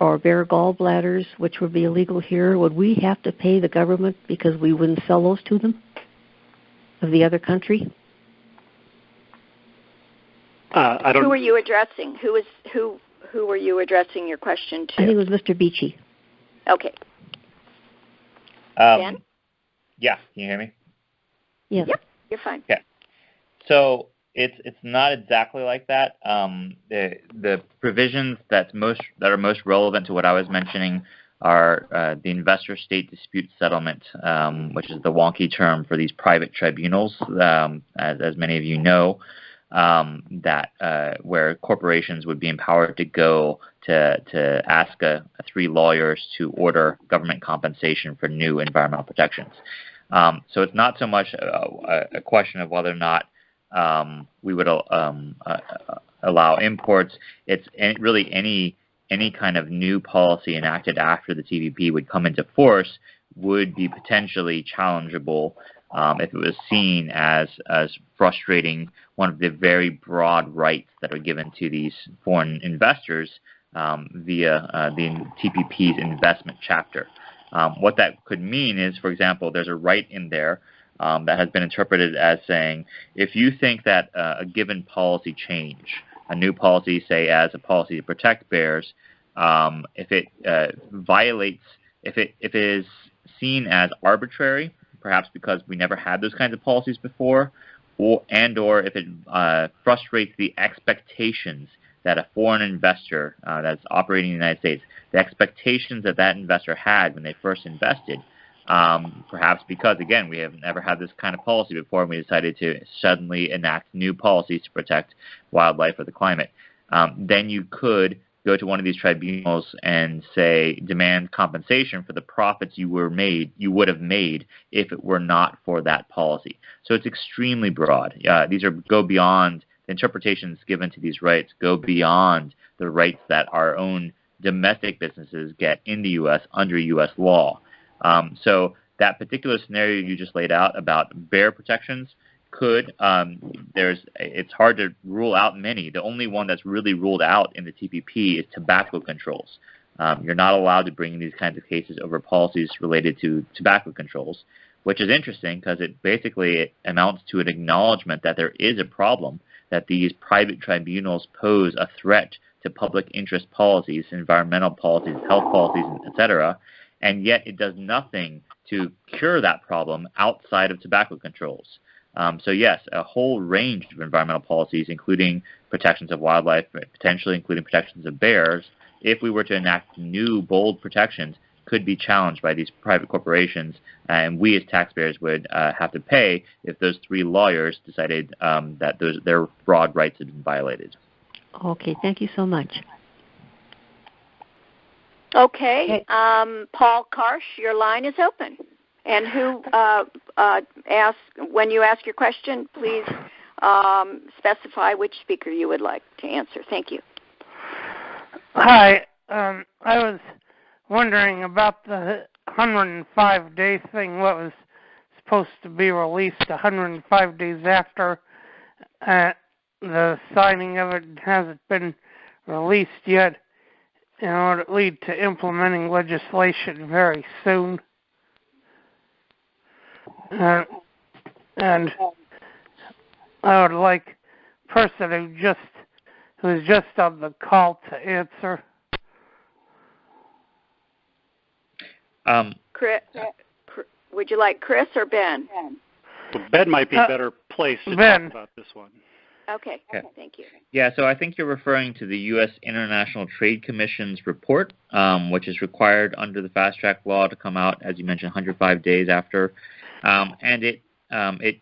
or bear gallbladders, which would be illegal here, would we have to pay the government because we wouldn't sell those to them of the other country? I don't. Who are you addressing? Who were you addressing your question to? I think it was Mr. Beachy. Okay. Ben? Yeah, can you hear me? Yes. Yep, you're fine. Okay. So it's not exactly like that. The provisions that are most relevant to what I was mentioning are the investor-state dispute settlement, which is the wonky term for these private tribunals, as many of you know. Where corporations would be empowered to go to ask three lawyers to order government compensation for new environmental protections. So it's not so much a question of whether or not we would allow imports. It's really any kind of new policy enacted after the TPP would come into force would be potentially challengeable if it was seen as frustrating one of the very broad rights that are given to these foreign investors via the TPP's investment chapter. What that could mean is, for example, there's a right in there that has been interpreted as saying, if you think that a given policy change, a new policy, say as a policy to protect bears, if it violates, if it is seen as arbitrary, perhaps because we never had those kinds of policies before, or if it frustrates the expectations that a foreign investor that's operating in the United States, the expectations that investor had when they first invested, perhaps because, again, we have never had this kind of policy before and we decided to suddenly enact new policies to protect wildlife or the climate, then you could go to one of these tribunals and say demand compensation for the profits you would have made if it were not for that policy. So it's extremely broad. These go beyond the interpretations given to these rights, go beyond the rights that our own domestic businesses get in the U.S. under U.S. law. So that particular scenario you just laid out about bear protections it's hard to rule out many. The only one that's really ruled out in the TPP is tobacco controls. You're not allowed to bring these kinds of cases over policies related to tobacco controls, which is interesting because it amounts to an acknowledgement that there is a problem, that these private tribunals pose a threat to public interest policies, environmental policies, health policies, etc., and yet it does nothing to cure that problem outside of tobacco controls. So yes, a whole range of environmental policies, including protections of wildlife, potentially including protections of bears, if we were to enact new bold protections, could be challenged by these private corporations, and we as taxpayers would have to pay if those three lawyers decided that their broad rights had been violated. Okay, thank you so much. Okay, Paul Karsh, your line is open. And who when you ask your question, please specify which speaker you would like to answer. Thank you. Hi. I was wondering about the 105-day thing. What was supposed to be released 105 days after the signing of it hasn't been released yet. Would it lead to implementing legislation very soon? And I would like a person who's just on the call to answer. Chris, would you like Chris or Ben? Well, Ben might be better placed to talk about this one. Okay, thank you. Yeah, so I think you're referring to the U.S. International Trade Commission's report, which is required under the Fast Track law to come out, as you mentioned, 105 days after. And it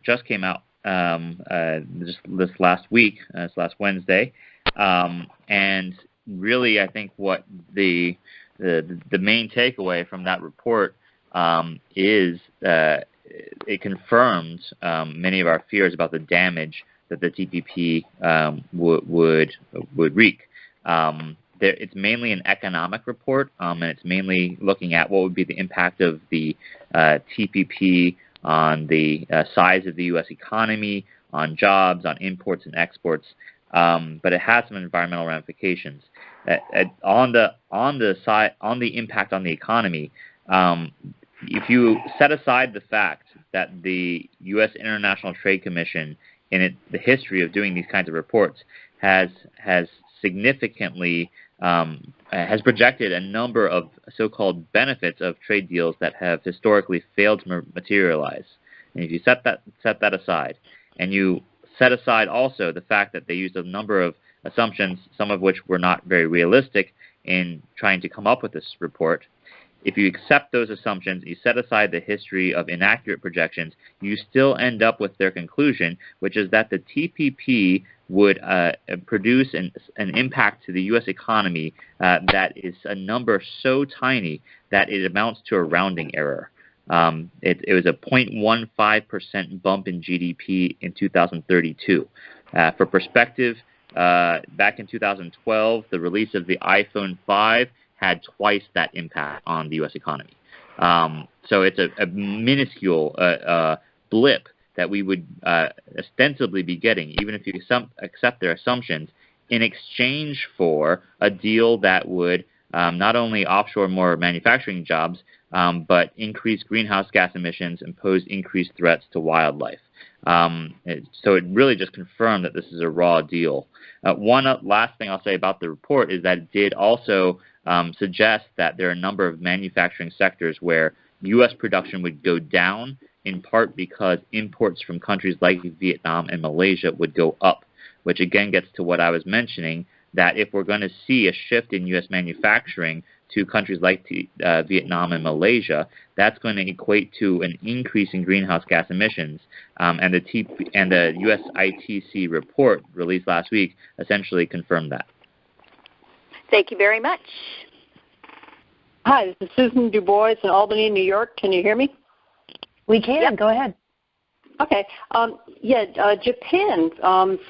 just came out this last week, this last Wednesday. And really, I think what the main takeaway from that report is it confirms many of our fears about the damage that the TPP would wreak. It's mainly an economic report, and it's mainly looking at what would be the impact of the TPP on the size of the U.S. economy, on jobs, on imports and exports. But it has some environmental ramifications. On the impact on the economy, if you set aside the fact that the U.S. International Trade Commission, in the history of doing these kinds of reports, has significantly has projected a number of so-called benefits of trade deals that have historically failed to materialize. And if you set that aside, and you set aside also the fact that they used a number of assumptions, some of which were not very realistic in trying to come up with this report, if you accept those assumptions, you set aside the history of inaccurate projections, you still end up with their conclusion, which is that the TPP would produce an impact to the U.S. economy that is a number so tiny that it amounts to a rounding error. It was a 0.15% bump in GDP in 2032. For perspective, back in 2012, the release of the iPhone 5 had twice that impact on the U.S. economy. So it's a minuscule blip that we would ostensibly be getting, even if you accept their assumptions, in exchange for a deal that would not only offshore more manufacturing jobs, but increase greenhouse gas emissions and pose increased threats to wildlife. So it really just confirmed that this is a raw deal. One last thing I'll say about the report is that it did also suggest that there are a number of manufacturing sectors where U.S. production would go down, in part because imports from countries like Vietnam and Malaysia would go up, which again gets to what I was mentioning, that if we're going to see a shift in U.S. manufacturing to countries like Vietnam and Malaysia, that's going to equate to an increase in greenhouse gas emissions. And the U.S. ITC report released last week essentially confirmed that. Thank you very much. Hi, this is Susan Du Bois in Albany, New York. Can you hear me? We can. Yep. Go ahead. Okay. Japan,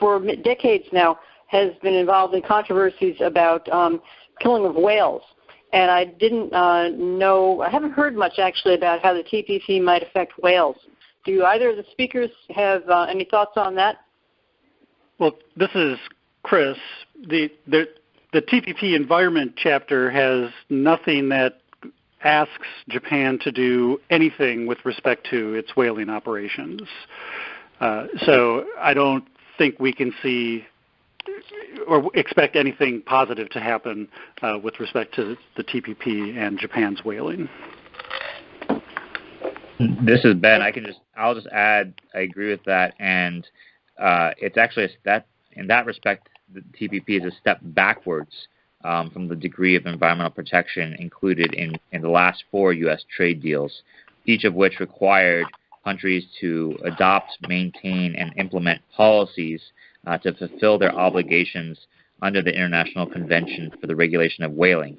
for decades now, has been involved in controversies about killing of whales. And I didn't know, I haven't heard much actually about how the TPP might affect whales. Do either of the speakers have any thoughts on that? Well, this is Chris. The TPP Environment chapter has nothing that asks Japan to do anything with respect to its whaling operations. So I don't think we can see or expect anything positive to happen with respect to the TPP and Japan's whaling. This is Ben. I'll just add, I agree with that, and it's actually in that respect, the TPP is a step backwards from the degree of environmental protection included in the last 4 U.S. trade deals, each of which required countries to adopt, maintain, and implement policies to fulfill their obligations under the International Convention for the Regulation of Whaling.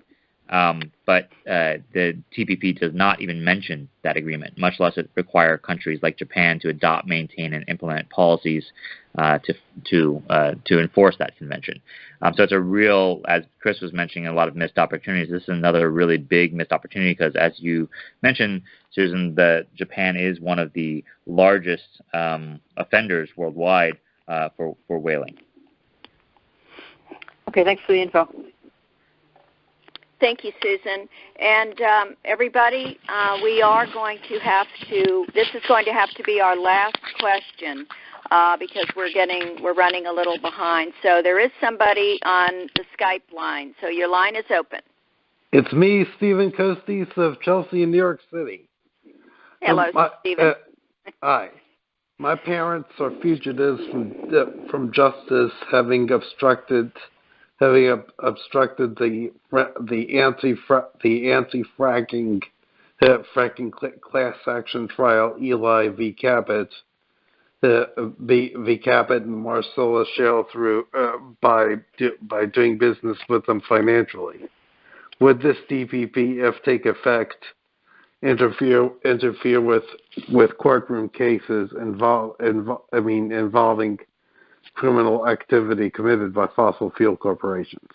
But the TPP does not even mention that agreement, much less it require countries like Japan to adopt, maintain, and implement policies to enforce that convention. So it's a real, as Chris was mentioning, a lot of missed opportunities. This is another really big missed opportunity because, as you mentioned, Susan, Japan is one of the largest offenders worldwide for whaling. Okay, thanks for the info. Thank you, Susan. And everybody, we are going to have to, this is going to have to be our last question because we're running a little behind. So there is somebody on the Skype line. So your line is open. It's me, Stephen Costis of Chelsea in New York City. Hello, Stephen. Hi. My parents are fugitives from justice, having obstructed the anti-fracking class action trial, Eli v. Cabot, v. Cabot and Marcellus Shale by doing business with them financially. Would this TPP, if take effect, interfere with courtroom cases involving criminal activity committed by fossil fuel corporations?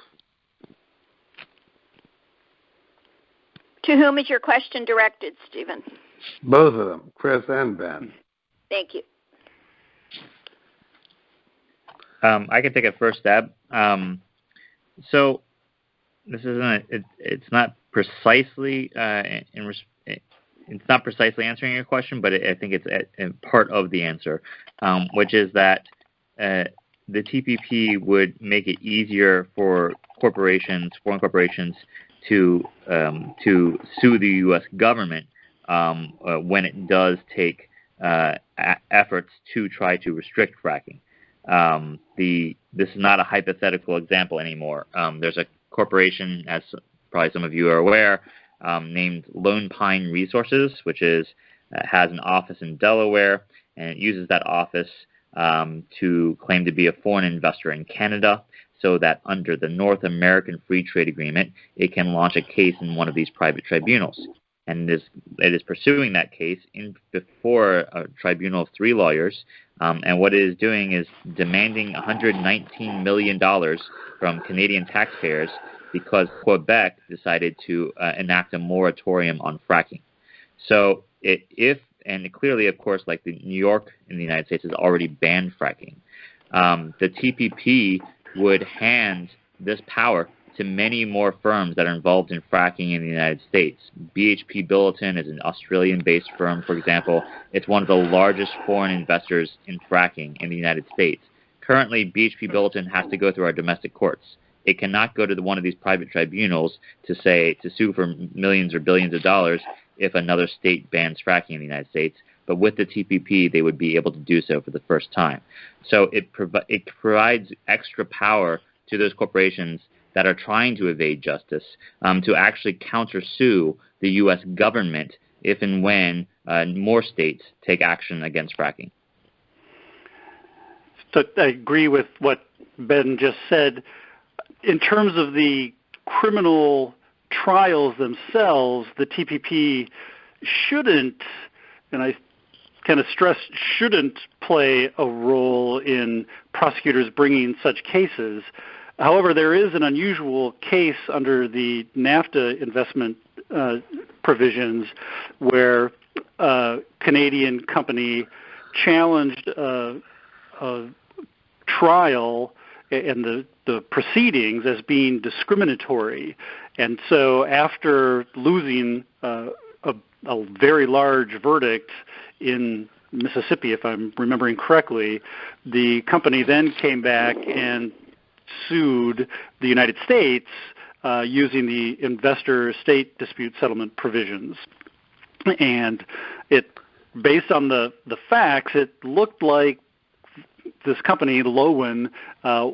To whom is your question directed, Stephen? Both of them, Chris and Ben. Thank you. I can take a first stab. So this isn't. It's not precisely it's not precisely answering your question, but I think it's a part of the answer, which is that the TPP would make it easier for foreign corporations, to sue the U.S. government when it does take efforts to try to restrict fracking. This is not a hypothetical example anymore. There's a corporation, as probably some of you are aware, named Lone Pine Resources, which has an office in Delaware, and it uses that office to claim to be a foreign investor in Canada, so that under the North American Free Trade Agreement, it can launch a case in one of these private tribunals. And it is pursuing that case before a tribunal of 3 lawyers. And what it is doing is demanding $119 million from Canadian taxpayers because Quebec decided to enact a moratorium on fracking. So and clearly, of course, like New York in the United States has already banned fracking. The TPP would hand this power to many more firms that are involved in fracking in the United States. BHP Billiton is an Australian-based firm, for example. It's one of the largest foreign investors in fracking in the United States. Currently, BHP Billiton has to go through our domestic courts. It cannot go to one of these private tribunals to sue for millions or billions of dollars if another state bans fracking in the United States. But with the TPP, they would be able to do so for the first time. So it provides extra power to those corporations that are trying to evade justice to actually countersue the U.S. government if and when more states take action against fracking. So I agree with what Ben just said. In terms of the criminal trials themselves, the TPP shouldn't, and I kind of stress shouldn't, play a role in prosecutors bringing such cases. However, there is an unusual case under the NAFTA investment provisions where a Canadian company challenged a trial and the proceedings as being discriminatory. And so after losing a very large verdict in Mississippi, if I'm remembering correctly, the company then came back and sued the United States using the investor-state dispute settlement provisions. And based on the facts, it looked like this company, Lowen,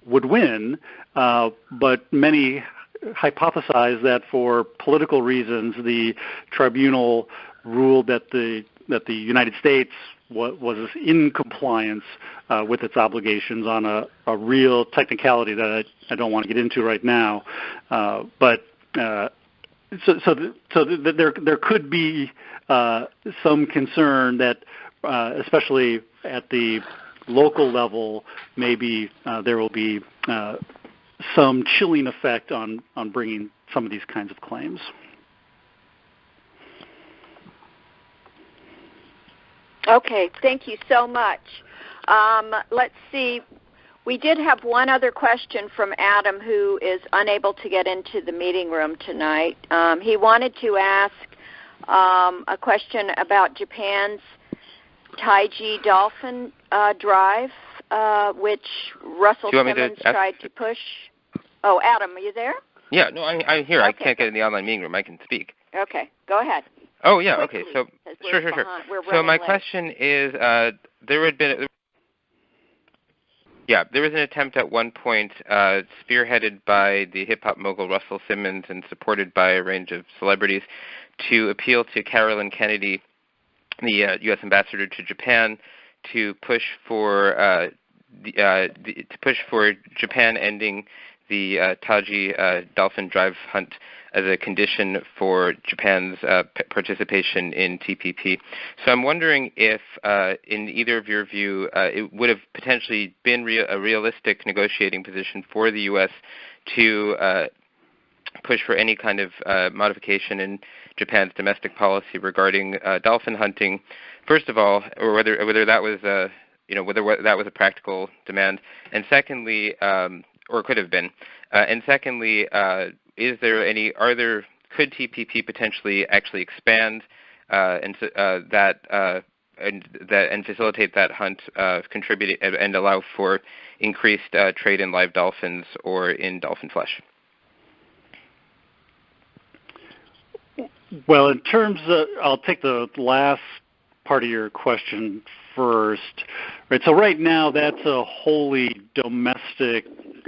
would win, but many hypothesized that for political reasons, the tribunal ruled that the United States was in compliance with its obligations on a real technicality that I don't want to get into right now. But there could be some concern that, especially at the local level, maybe there will be some chilling effect on bringing some of these kinds of claims. Okay, thank you so much. Let's see. We did have one other question from Adam, who is unable to get into the meeting room tonight. He wanted to ask a question about Japan's Taiji dolphin drive, which Russell Simmons tried to push. Oh, Adam, are you there? Yeah, no, I'm here. Okay. I can't get in the online meeting room. I can speak. Okay, go ahead. Oh, yeah, Quickly, okay. So, sure. So my question is, there was an attempt at one point, spearheaded by the hip-hop mogul Russell Simmons and supported by a range of celebrities, to appeal to Carolyn Kennedy, the U.S. ambassador to Japan, to push for Japan ending the Taiji dolphin drive hunt as a condition for Japan's participation in TPP. So I'm wondering if, in either of your view, it would have potentially been a realistic negotiating position for the U.S. to push for any kind of modification in Japan's domestic policy regarding dolphin hunting, first of all, or whether that was whether that was a practical demand, and secondly, or could have been, and secondly, could TPP potentially actually expand and facilitate that hunt, contribute and allow for increased trade in live dolphins or in dolphin flesh? Well, in terms of, I'll take the last part of your question first. Right. So right now, that's a wholly domestic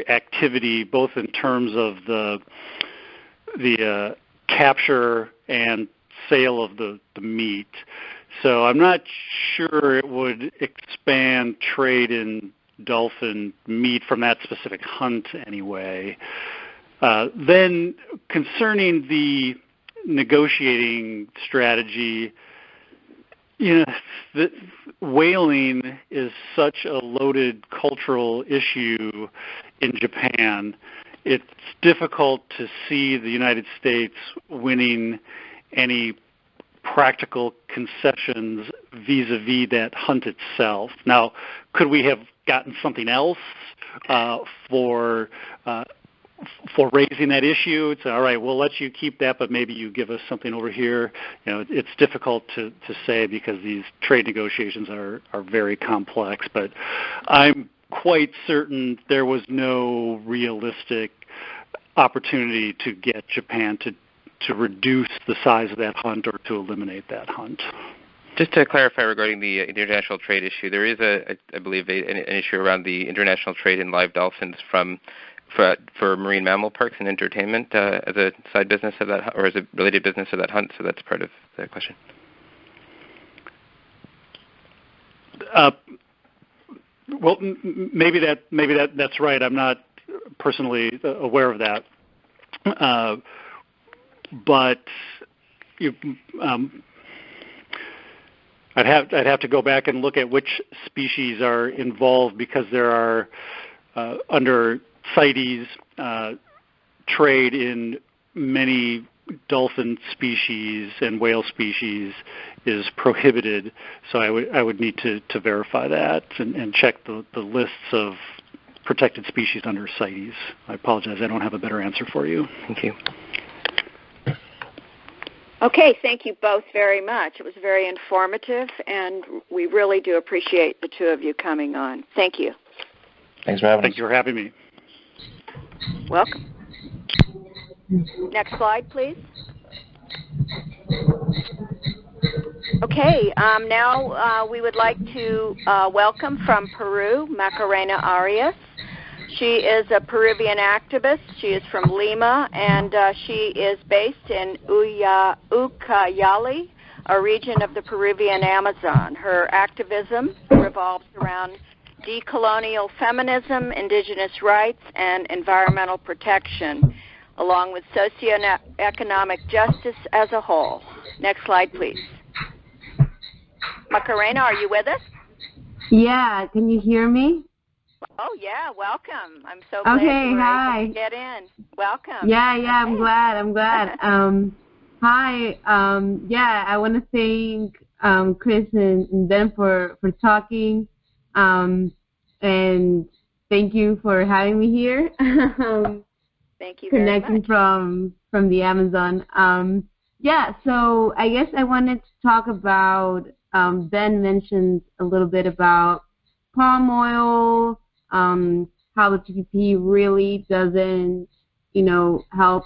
activity, both in terms of the capture and sale of the meat. So I'm not sure it would expand trade in dolphin meat from that specific hunt anyway. Then concerning the negotiating strategy, the whaling is such a loaded cultural issue in Japan. It's difficult to see the United States winning any practical concessions vis-a-vis that hunt itself. Now, could we have gotten something else for raising that issue? It's all right, we'll let you keep that, but maybe you give us something over here. It's difficult to say because these trade negotiations are very complex, but I'm quite certain there was no realistic opportunity to get Japan to reduce the size of that hunt or to eliminate that hunt. Just to clarify regarding the international trade issue, there is, I believe, an issue around the international trade in live dolphins for marine mammal parks and entertainment as a side business of that, or as a related business of that hunt. So that's part of the question. Well, maybe that's right. I'm not personally aware of that, but I'd have to go back and look at which species are involved, because there are under CITES trade in many dolphin species and whale species is prohibited. So I would need to verify that and check the lists of protected species under CITES. I apologize, I don't have a better answer for you. Thank you. Okay, thank you both very much. It was very informative, and we really do appreciate the two of you coming on. Thank you. Thanks for having us. Thank you for having me. Welcome. Next slide, please. Okay, now we would like to welcome from Peru, Macarena Arias. She is a Peruvian activist. She is from Lima, and she is based in Ucayali, a region of the Peruvian Amazon. Her activism revolves around decolonial feminism, indigenous rights, and environmental protection. along with socioeconomic justice as a whole. Next slide, please. Macarena, are you with us? Yeah, can you hear me? Oh, yeah, welcome. I'm so glad you were able to get in. Welcome. Yeah, I'm glad. Hi, I want to thank Chris and Ben for talking, and thank you for having me here. Thank you very much. Connecting from the Amazon. So I guess I wanted to talk about, Ben mentioned a little bit about palm oil, how the TPP really doesn't, help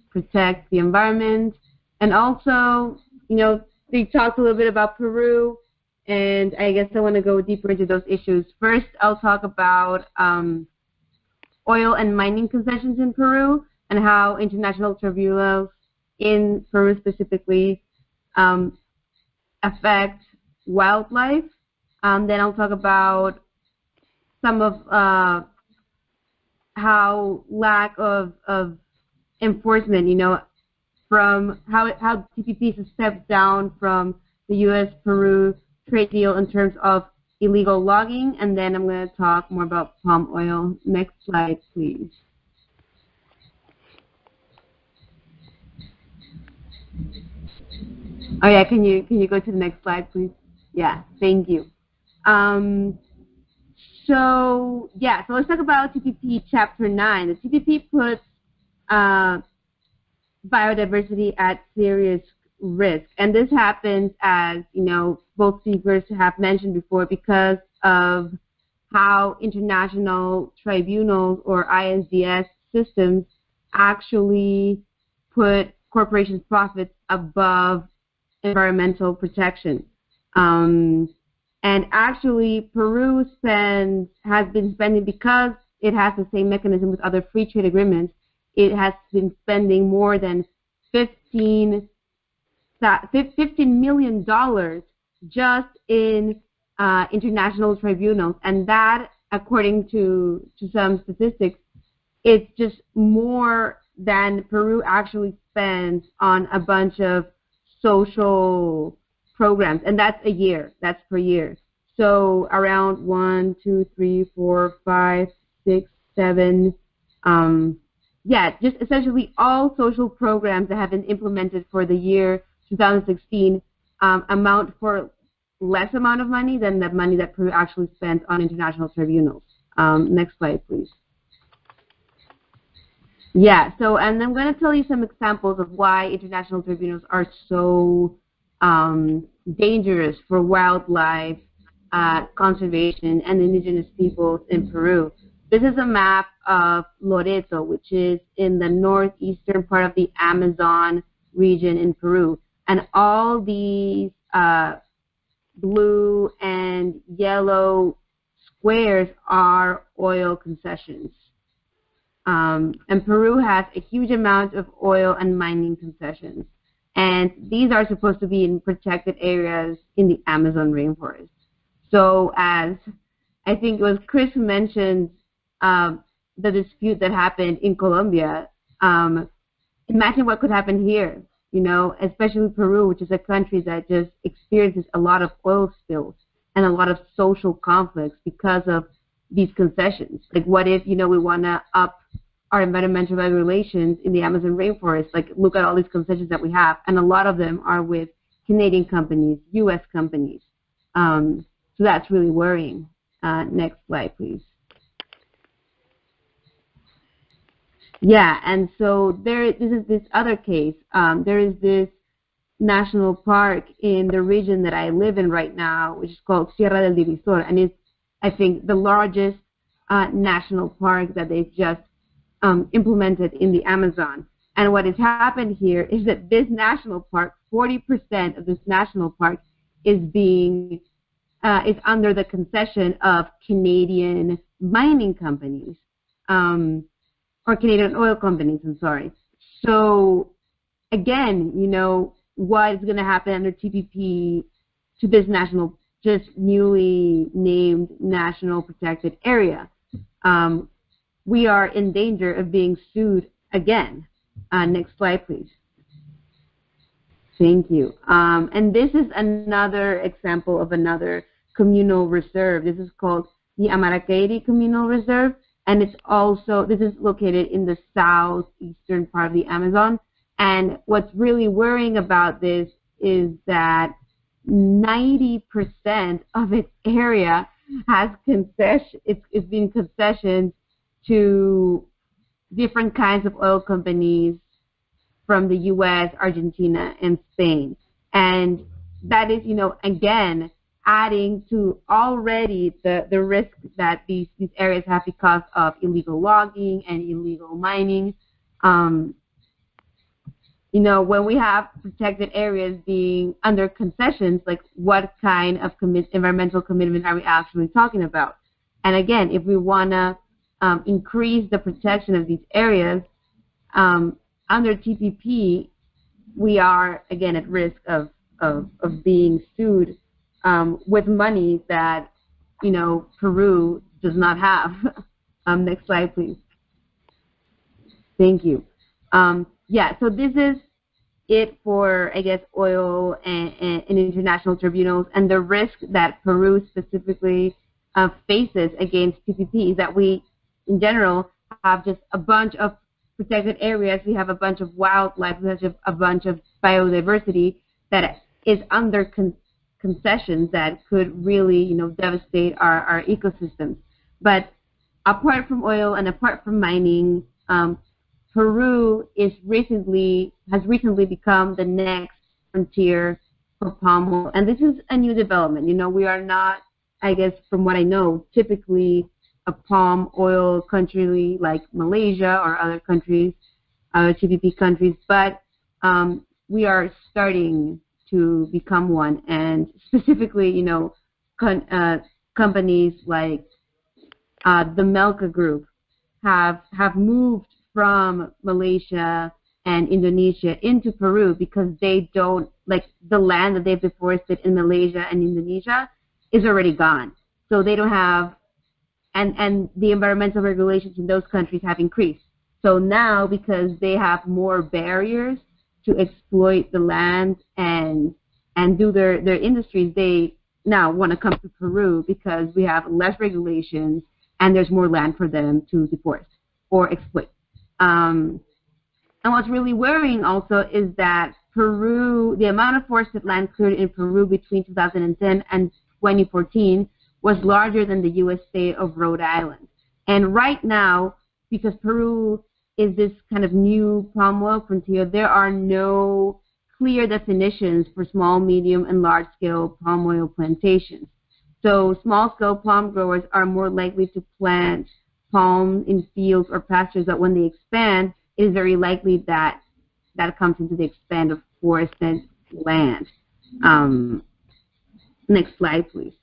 protect the environment. And also, they talked a little bit about Peru, and I guess I want to go deeper into those issues. First, I'll talk about oil and mining concessions in Peru and how international tribunals in Peru specifically affect wildlife. Then I'll talk about some of how lack of enforcement, from how TPP has stepped down from the U.S.-Peru trade deal in terms of illegal logging, and then I'm going to talk more about palm oil. Next slide, please. Oh yeah, can you go to the next slide, please? Yeah, thank you. So let's talk about TPP Chapter 9. The TPP puts biodiversity at serious risk, and this happens, as both speakers have mentioned before, because of how international tribunals or ISDS systems actually put corporations' profits above environmental protection. And actually, Peru has been spending, because it has the same mechanism with other free trade agreements, it has been spending more than $15 million just in international tribunals. And that, according to some statistics, it's just more than Peru actually spends on a bunch of social programs, and that's a year. That's per year. So around 1, 2, 3, 4, 5, 6, 7. Just essentially all social programs that have been implemented for the year 2016 amount for less amount of money than the money that Peru actually spent on international tribunals. Next slide, please. So, and I'm going to tell you some examples of why international tribunals are so dangerous for wildlife conservation and indigenous peoples in Peru. This is a map of Loreto, which is in the northeastern part of the Amazon region in Peru. And all these blue and yellow squares are oil concessions. And Peru has a huge amount of oil and mining concessions. And these are supposed to be in protected areas in the Amazon rainforest. So as I think it was Chris who mentioned the dispute that happened in Colombia, imagine what could happen here, especially Peru, which is a country that just experiences a lot of oil spills and a lot of social conflicts because of these concessions. Like, what if, we want to up our environmental regulations in the Amazon rainforest? Like, look at all these concessions that we have, and a lot of them are with Canadian companies, U.S. companies. So that's really worrying. Next slide, please. And so this is this other case. There is this national park in the region that I live in right now, which is called Sierra del Divisor, and it's, I think, the largest national park that they've just implemented in the Amazon. And what has happened here is that this national park, 40% of this national park is is under the concession of Canadian mining companies, or Canadian oil companies, I'm sorry. So again, what is going to happen under TPP to this just newly named national protected area? We are in danger of being sued again. Next slide, please. Thank you. And this is another example of another communal reserve. This is called the Amarakeri Communal Reserve, and this is located in the southeastern part of the Amazon. And what's really worrying about this is that 90% of its area has it's been concessioned to different kinds of oil companies from the U.S., Argentina, and Spain. And that is, again, adding to already the risk that these areas have because of illegal logging and illegal mining. When we have protected areas being under concessions, like what kind of environmental commitment are we actually talking about? And again, if we want to increase the protection of these areas, under TPP, we are, again, at risk of being sued with money that, Peru does not have. Next slide, please. Thank you. Yeah, so this is it for, I guess, oil and international tribunals, and the risk that Peru specifically faces against TPP is that we, in general, have just a bunch of protected areas. We have a bunch of wildlife, we have a bunch of biodiversity that is under concessions that could really, devastate our ecosystems. But apart from oil and apart from mining, Peru has recently become the next frontier for palm oil, and this is a new development. We are not, I guess, from what I know, typically a palm oil country like Malaysia or other countries, TPP countries, but we are starting to become one, and specifically, companies like the Melka Group have moved from Malaysia and Indonesia into Peru because they don't, like, the land that they've deforested in Malaysia and Indonesia is already gone. So they don't have, and the environmental regulations in those countries have increased. So now, because they have more barriers to exploit the land and do their industries, they now want to come to Peru because we have less regulations and there's more land for them to deforest or exploit. And what's really worrying also is that Peru, the amount of forested land cleared in Peru between 2010 and 2014 was larger than the U.S. state of Rhode Island. And right now, because Peru is this kind of new palm oil frontier, there are no clear definitions for small, medium, and large-scale palm oil plantations. So small-scale palm growers are more likely to plant palm in fields or pastures that when they expand, it is very likely that that comes into the expand of forested land. Next slide, please.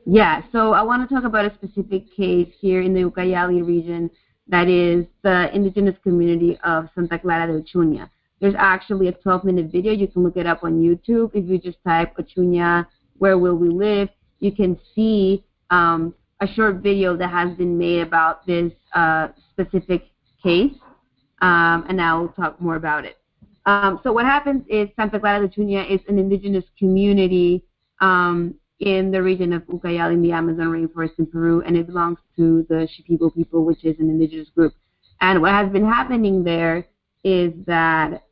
Yeah, so I want to talk about a specific case here in the Ucayali region, that is the indigenous community of Santa Clara de Uchunya. There's actually a 12-minute video. You can look it up on YouTube. If you just type Uchunya, where will we live, you can see a short video that has been made about this specific case, and I'll talk more about it. So what happens is Santa Clara de Uchunya is an indigenous community in the region of Ucayali in the Amazon rainforest in Peru, and it belongs to the Shipibo people, which is an indigenous group. And what has been happening there is that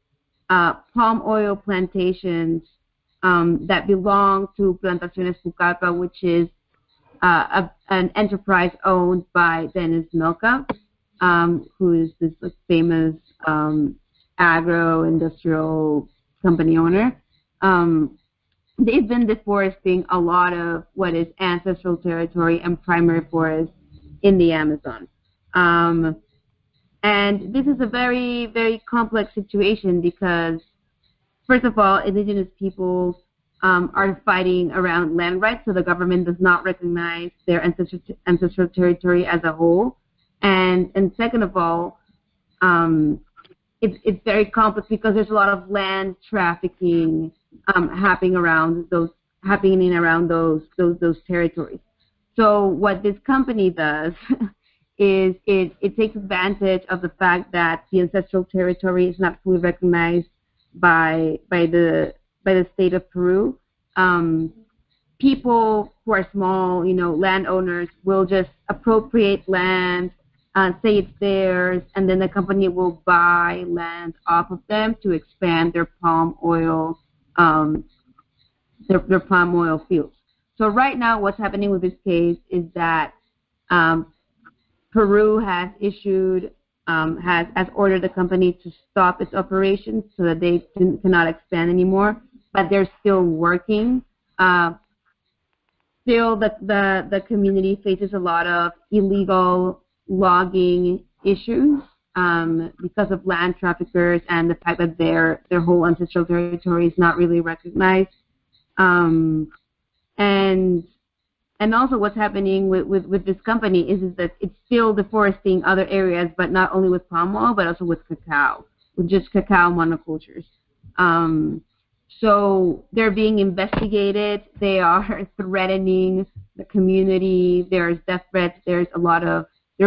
palm oil plantations that belong to Plantaciones Pucallpa, which is an enterprise owned by Dennis Melka, who is this famous agro-industrial company owner. They've been deforesting a lot of what is ancestral territory and primary forest in the Amazon. And this is a very, very complex situation because, first of all, indigenous peoples are fighting around land rights, so the government does not recognize their ancestral territory as a whole. And second of all, it's very complex because there's a lot of land trafficking happening around those territories. So what this company does is it takes advantage of the fact that the ancestral territory is not fully recognized by the state of Peru. People who are small, landowners will just appropriate land, say it's theirs, and then the company will buy land off of them to expand their palm oil, their palm oil fields. So right now, what's happening with this case is that Peru has ordered the company to stop its operations so that they cannot expand anymore, but they're still working. Still, the community faces a lot of illegal logging issues because of land traffickers and the fact that their whole ancestral territory is not really recognized. And also what's happening with this company is that it's still deforesting other areas, but not only with palm oil, but also with cacao, with just cacao monocultures. So they're being investigated. They are threatening the community. There's death threats. They're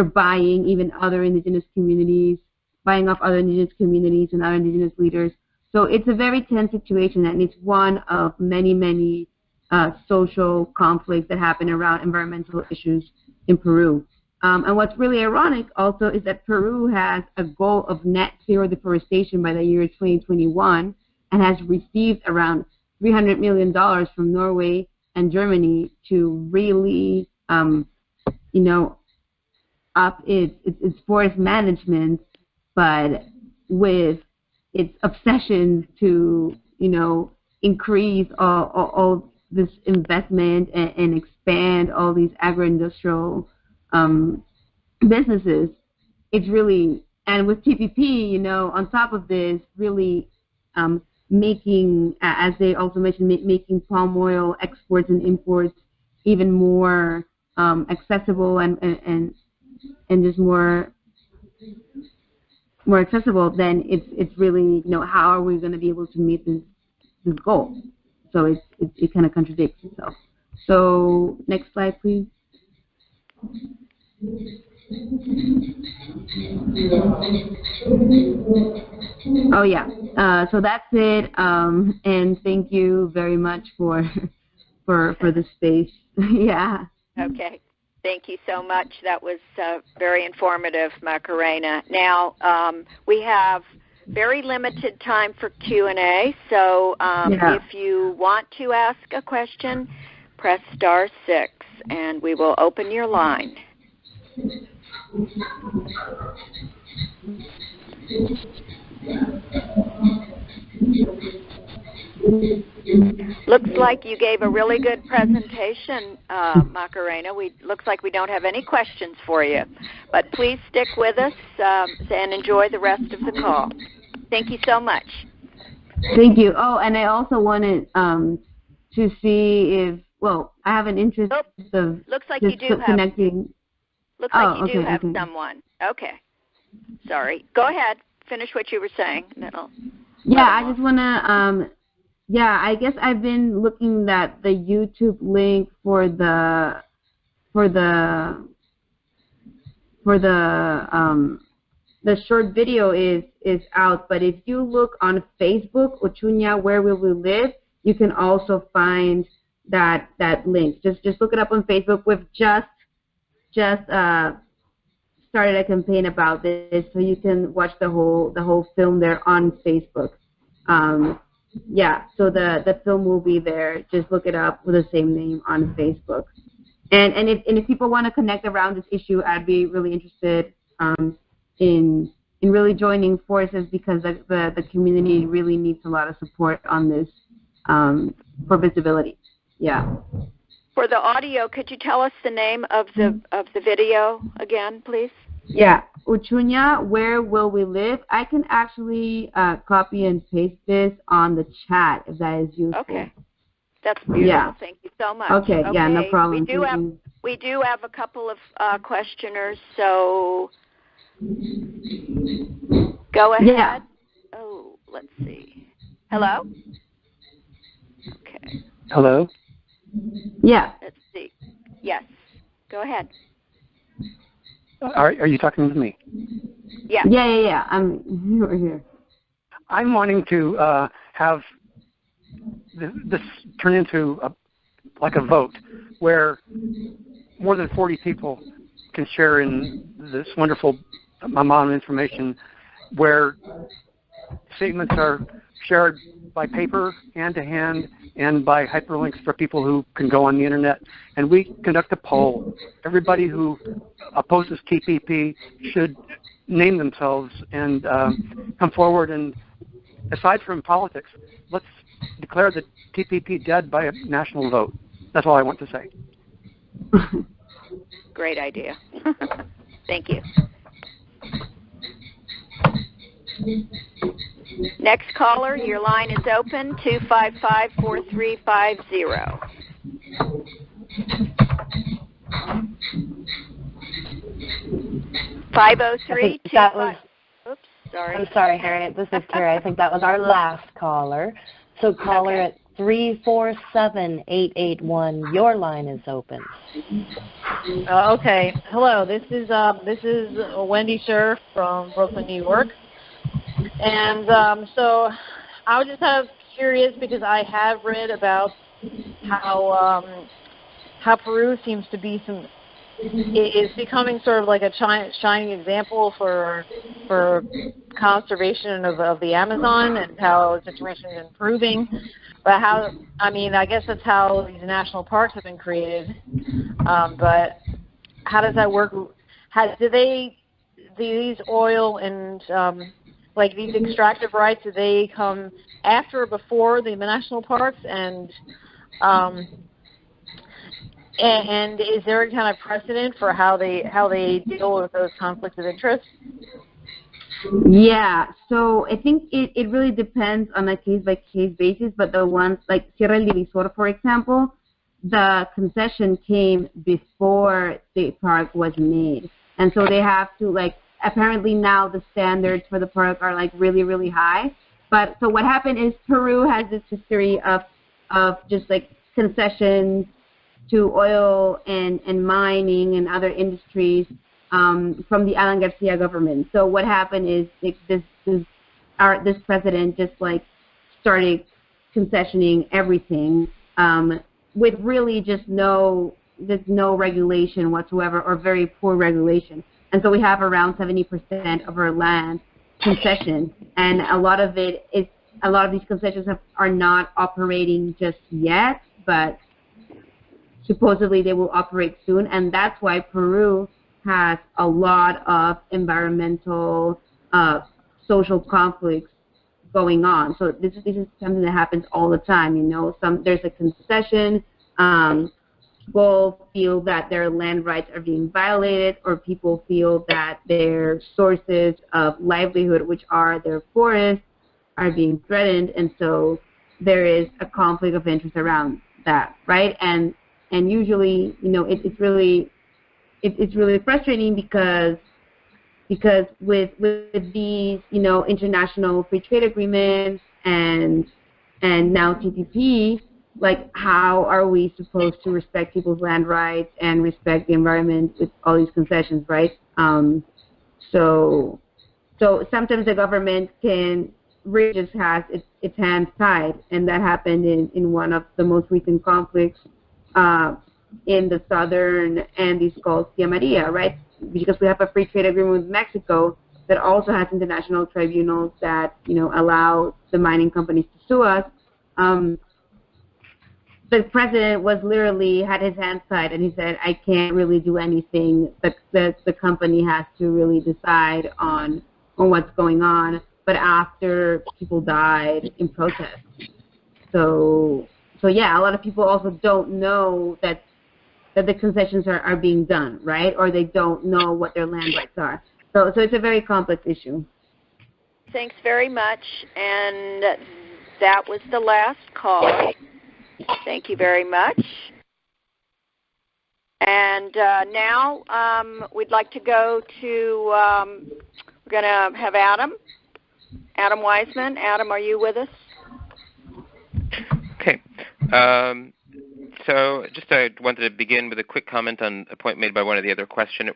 buying even other indigenous communities, buying up other indigenous communities and other indigenous leaders. So it's a very tense situation, and it's one of many, many social conflicts that happen around environmental issues in Peru. And what's really ironic also is that Peru has a goal of net zero deforestation by the year 2021 and has received around $300 million from Norway and Germany to really, up its forest management, but with its obsession to, increase all this investment and expand all these agro-industrial businesses. It's really, and with TPP, on top of this, really making, as they also mentioned, making palm oil exports and imports even more accessible and just more accessible, then it's really, how are we going to be able to meet this goal? So it kind of contradicts itself. So next slide, please. Oh yeah. So that's it. And thank you very much for the space. Yeah. Okay. Thank you so much. That was very informative, Macarena. Now we have very limited time for Q&A, so if you want to ask a question, press *6, and we will open your line. Looks like you gave a really good presentation, Macarena. Looks like we don't have any questions for you, but please stick with us and enjoy the rest of the call. Thank you so much. Thank you. Oh, and I also wanted to see if, I have an interest of looks like you do connecting. Looks like you do have someone. Okay. Sorry. Go ahead. Finish what you were saying. I just want to, I guess I've been looking at the YouTube link for the short video is out, but if you look on Facebook, Uchunya, Where Will We Live, you can also find that link. Just look it up on Facebook. We've just started a campaign about this, so you can watch the whole film there on Facebook. So the film will be there. Just look it up with the same name on Facebook. And if people want to connect around this issue, I'd be really interested in really joining forces, because the community really needs a lot of support on this for visibility. Yeah. For the audio, could you tell us the name of the video again, please? Yeah, Uchunya, Where Will We Live? I can actually copy and paste this on the chat if that is useful. Okay. That's beautiful. Yeah. Thank you so much. Okay. Yeah, no problem. We do have a couple of questioners, so go ahead. Yeah. Oh, let's see. Hello? Okay. Hello? Yeah. Let's see. Yes. Go ahead. Are you talking with me? Yeah. Yeah. I'm here. I'm wanting to have this turn into a vote where more than 40 people can share in this wonderful amount of information, where statements are shared by paper, hand to hand, and by hyperlinks for people who can go on the internet. And we conduct a poll. Everybody who opposes TPP should name themselves and come forward. And aside from politics, let's declare the TPP dead by a national vote. That's all I want to say. Great idea. Thank you. Next caller, your line is open, 255-4350. Oops, sorry. I'm sorry, Harriet. This is Clara. I think that was our last caller. So caller at 347-881, your line is open. Okay. Hello. This is Wendy Scher from Brooklyn, New York. And so I was just kind of curious because I have read about how Peru seems to be is becoming sort of like a shining example for conservation of the Amazon and how the situation is improving. But I guess that's how these national parks have been created. But how does that work? These oil and like these extractive rights, do they come after or before the national parks? And is there a kind of precedent for how they deal with those conflicts of interest? Yeah, so I think it really depends on a case-by-case basis, but the ones like Sierra Divisor, for example, the concession came before the park was made. And so they have to, apparently now the standards for the park are, really, really high. But so what happened is Peru has this history of just, concessions to oil and mining and other industries from the Alan Garcia government. So what happened is this president just started concessioning everything with really just no regulation whatsoever, or very poor regulation. And so we have around 70% of our land concessions, and a lot of these concessions are not operating just yet, but supposedly they will operate soon. And that's why Peru has a lot of environmental, social conflicts going on. So this is something that happens all the time. There's a concession. People feel that their land rights are being violated, or people feel that their sources of livelihood, which are their forests, are being threatened, and so there is a conflict of interest around that, right? And usually, it's really frustrating because with these, international free trade agreements and now TPP, how are we supposed to respect people's land rights and respect the environment with all these concessions, right? So sometimes the government really just has its hands tied, and that happened in one of the most recent conflicts in the southern Andes called Tía María, right? Because we have a free trade agreement with Mexico that also has international tribunals that, allow the mining companies to sue us. The president had his hands tied, and he said, I can't really do anything. The company has to really decide on what's going on. But after people died in protest. So yeah, a lot of people also don't know that the concessions are being done, right? Or they don't know what their land rights are. So it's a very complex issue. Thanks very much. And that was the last call. Thank you very much. And now we'd like to go to, we're going to have Adam Wiseman. Adam, are you with us? Okay. So just I wanted to begin with a quick comment on a point made by one of the questioners.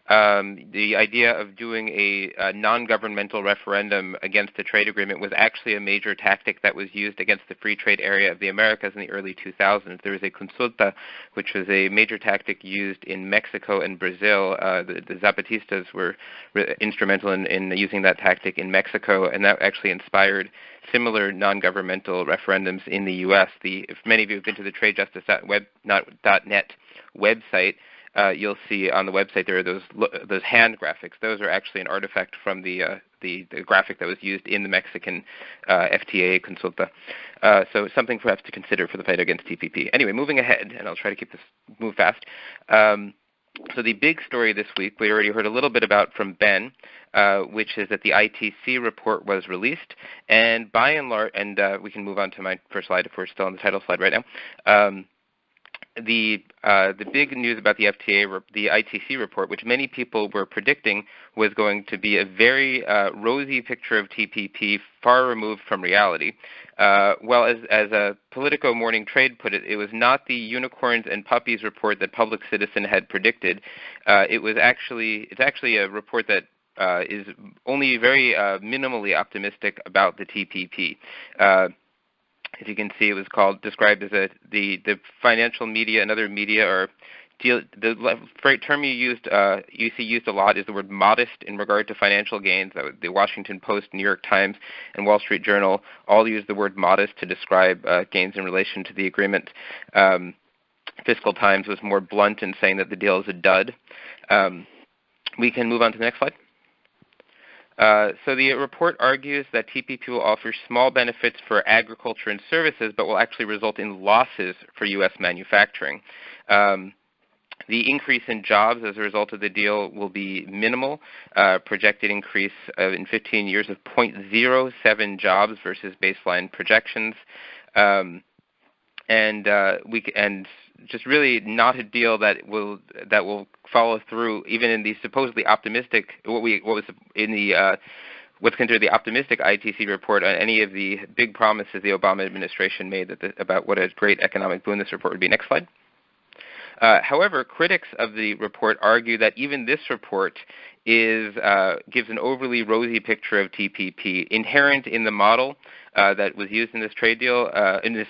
The idea of doing a non-governmental referendum against the trade agreement was actually a major tactic that was used against the free trade area of the Americas in the early 2000s. There was a consulta, which was a major tactic used in Mexico and Brazil. The Zapatistas were instrumental in using that tactic in Mexico, and that actually inspired similar non-governmental referendums in the U.S. If many of you have been to the TradeJustice.net website, you'll see on the website there are those hand graphics. Those are actually an artifact from the graphic that was used in the Mexican FTA consulta. So something perhaps to consider for the fight against TPP. Anyway, moving ahead, and I'll try to move fast. So the big story this week, we already heard a little bit about from Ben, which is that the ITC report was released, and by and large, and we can move on to my first slide if we're still on the title slide right now. The big news about the ITC report, which many people were predicting was going to be a very rosy picture of TPP, far removed from reality. Well, as a Politico Morning Trade put it, it was not the unicorns and puppies report that Public Citizen had predicted. It's actually a report that is only very minimally optimistic about the TPP. As you can see, it was described as the financial media and other media are the term you see used a lot is the word modest in regard to financial gains. The Washington Post, New York Times, and Wall Street Journal all use the word modest to describe gains in relation to the agreement. Fiscal Times was more blunt in saying that the deal is a dud. We can move on to the next slide. So the report argues that TPP will offer small benefits for agriculture and services, but will actually result in losses for U.S. manufacturing. The increase in jobs as a result of the deal will be minimal, projected increase in 15 years of 0.07 jobs versus baseline projections. And just really not a deal that will follow through, even in the supposedly optimistic what's considered the optimistic ITC report on any of the big promises the Obama administration made about what a great economic boon this report would be. Next slide. However, critics of the report argue that even this report gives an overly rosy picture of TPP. Inherent in the model that was used in this trade deal, in this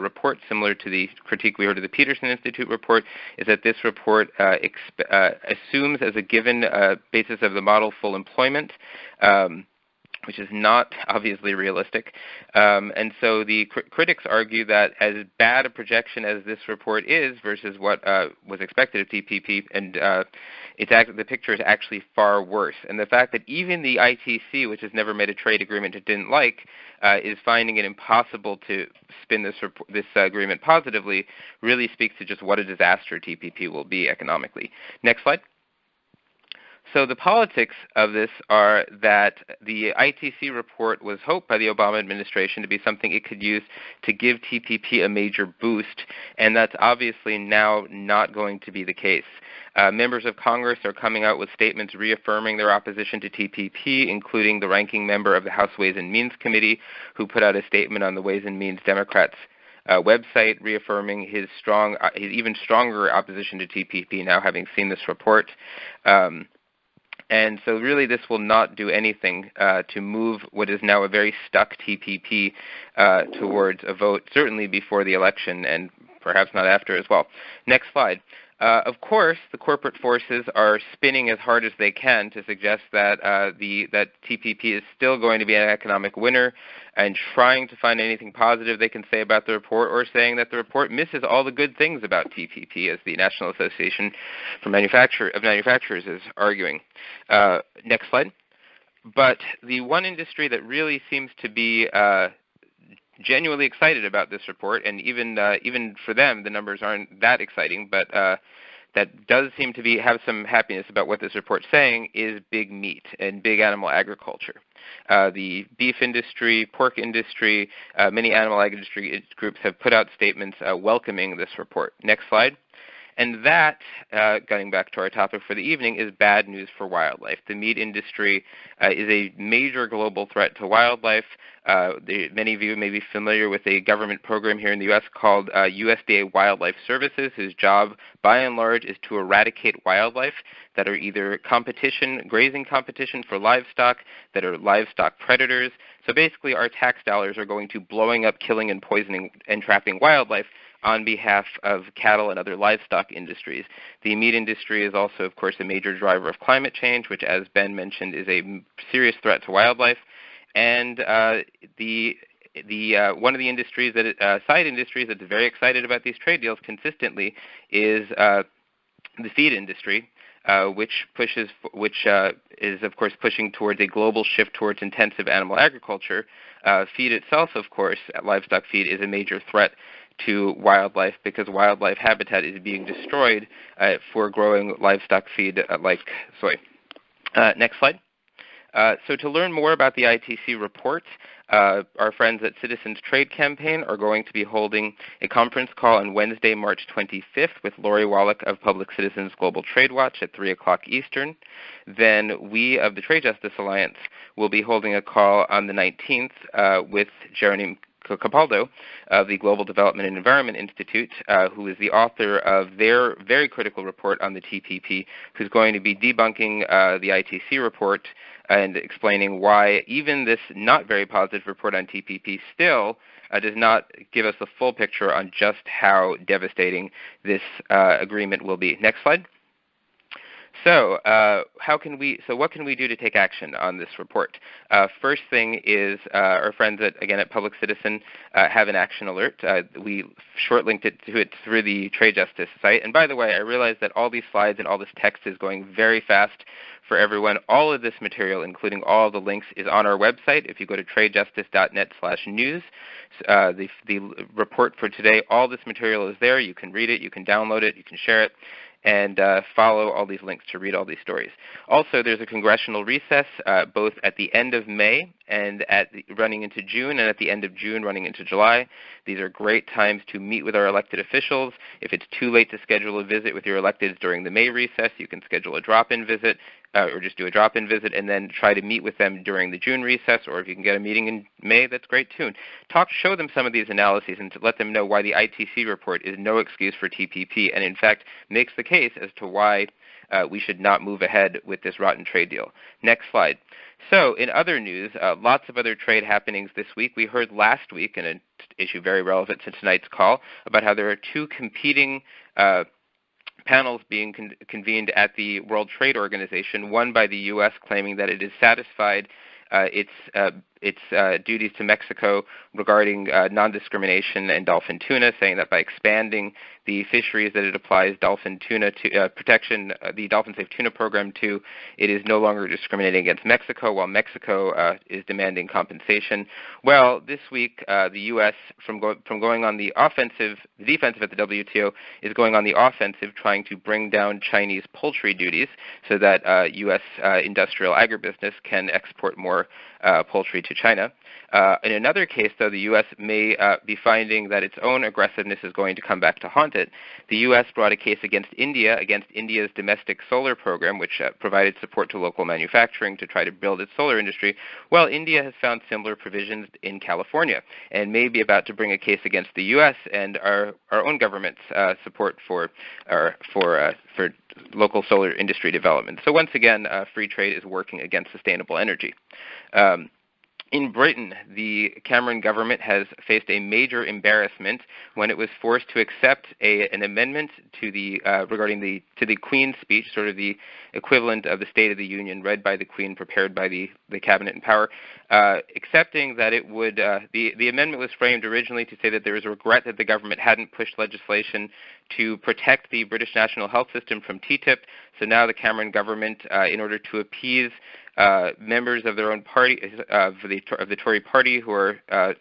report, similar to the critique we heard of the Peterson Institute report, is that this report assumes as a given basis of the model full employment, which is not obviously realistic. And so the critics argue that as bad a projection as this report is versus what was expected of TPP, and the picture is actually far worse. And the fact that even the ITC, which has never made a trade agreement it didn't like, is finding it impossible to spin this agreement positively, really speaks to just what a disaster TPP will be economically. Next slide. So the politics of this are that the ITC report was hoped by the Obama administration to be something it could use to give TPP a major boost, and that's obviously now not going to be the case. Members of Congress are coming out with statements reaffirming their opposition to TPP, including the ranking member of the House Ways and Means Committee, who put out a statement on the Ways and Means Democrats' website reaffirming his even stronger opposition to TPP now having seen this report. And so really this will not do anything to move what is now a very stuck TPP towards a vote, certainly before the election and perhaps not after as well. Next slide. Of course, the corporate forces are spinning as hard as they can to suggest that that TPP is still going to be an economic winner, and trying to find anything positive they can say about the report, or saying that the report misses all the good things about TPP, as the National Association for Manufacturers is arguing. Next slide. But the one industry that really seems to be genuinely excited about this report, and even for them the numbers aren't that exciting, but that does seem to have some happiness about what this report's saying, is big meat and big animal agriculture. The beef industry, pork industry, many animal industry groups have put out statements welcoming this report. Next slide. And that, going back to our topic for the evening, is bad news for wildlife. The meat industry is a major global threat to wildlife. Many of you may be familiar with a government program here in the U.S. called USDA Wildlife Services, whose job, by and large, is to eradicate wildlife that are either grazing competition for livestock, that are livestock predators. So basically, our tax dollars are going to blowing up, killing, and poisoning and trapping wildlife on behalf of cattle and other livestock industries. The meat industry is also, of course, a major driver of climate change, which, as Ben mentioned, is a serious threat to wildlife. And one of the industries side industries that's very excited about these trade deals consistently is the feed industry, which is of course pushing towards a global shift towards intensive animal agriculture. Feed itself, of course, livestock feed, is a major threat to wildlife because wildlife habitat is being destroyed for growing livestock feed like soy. Next slide. So to learn more about the ITC report, our friends at Citizens Trade Campaign are going to be holding a conference call on Wednesday, March 25th with Lori Wallach of Public Citizens Global Trade Watch at 3 o'clock Eastern. Then we of the Trade Justice Alliance will be holding a call on the 19th with Jeremy Capaldo of the Global Development and Environment Institute, who is the author of their very critical report on the TPP, who's going to be debunking the ITC report and explaining why even this not very positive report on TPP still does not give us the full picture on just how devastating this agreement will be. Next slide. So, what can we do to take action on this report? First thing is our friends at Public Citizen have an action alert. We short-linked it through the Trade Justice site. And by the way, I realize that all these slides and all this text is going very fast for everyone. All of this material, including all the links, is on our website. If you go to tradejustice.net/news, the report for today, all this material is there. You can read it, you can download it, you can share it, and follow all these links to read all these stories. Also, there's a congressional recess both at the end of May and running into June, and at the end of June running into July. These are great times to meet with our elected officials. If it's too late to schedule a visit with your electeds during the May recess, you can schedule a drop-in visit. Or just do a drop-in visit and then try to meet with them during the June recess, or if you can get a meeting in May, that's great too. Show them some of these analyses and to let them know why the ITC report is no excuse for TPP and in fact makes the case as to why we should not move ahead with this rotten trade deal. Next slide. So in other news, lots of other trade happenings this week. We heard last week, in an issue very relevant to tonight's call, about how there are two competing panels being convened at the World Trade Organization, one by the U.S. claiming that it has satisfied its duties to Mexico regarding non-discrimination and dolphin tuna, saying that by expanding the fisheries that it applies dolphin tuna to protection, the Dolphin Safe Tuna Program to, it is no longer discriminating against Mexico, while Mexico is demanding compensation. Well, this week the U.S. from going on the defensive at the WTO is going on the offensive, trying to bring down Chinese poultry duties so that U.S. industrial agribusiness can export more poultry to China. In another case, though, the U.S. may be finding that its own aggressiveness is going to come back to haunt it. The U.S. brought a case against India's domestic solar program, which provided support to local manufacturing to try to build its solar industry. Well, India has found similar provisions in California and may be about to bring a case against the U.S. and our own government's support for local solar industry development. So once again, free trade is working against sustainable energy. In Britain, the Cameron government has faced a major embarrassment when it was forced to accept an amendment to the Queen's speech, sort of the equivalent of the State of the Union read by the Queen, prepared by the cabinet in power, accepting that it would. The amendment was framed originally to say that there was a regret that the government hadn't pushed legislation to protect the British national health system from TTIP. So now the Cameron government, in order to appease members of their own party, of the Tory party, who are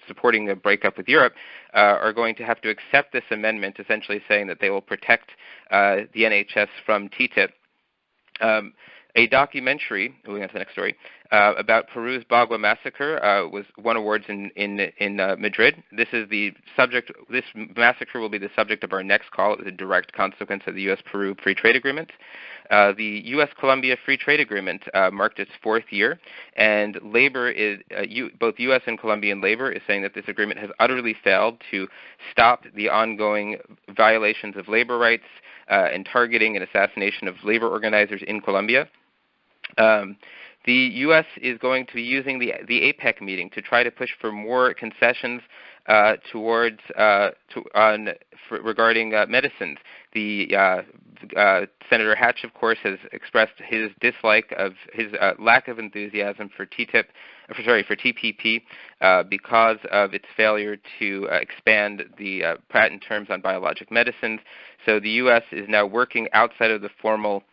supporting a breakup with Europe, are going to have to accept this amendment, essentially saying that they will protect the NHS from TTIP. A documentary, moving on to the next story, about Peru's Bagua massacre won awards in Madrid. This is the subject. This massacre will be the subject of our next call. It was a direct consequence of the U.S.-Peru Free Trade Agreement. The U.S.-Colombia Free Trade Agreement marked its 4th year, and labor is both U.S. and Colombian labor is saying that this agreement has utterly failed to stop the ongoing violations of labor rights and targeting and assassination of labor organizers in Colombia. The U.S. is going to be using the APEC meeting to try to push for more concessions regarding medicines. Senator Hatch, of course, has expressed his dislike of his lack of enthusiasm for TPP because of its failure to expand the patent terms on biologic medicines. So the U.S. is now working outside of the formal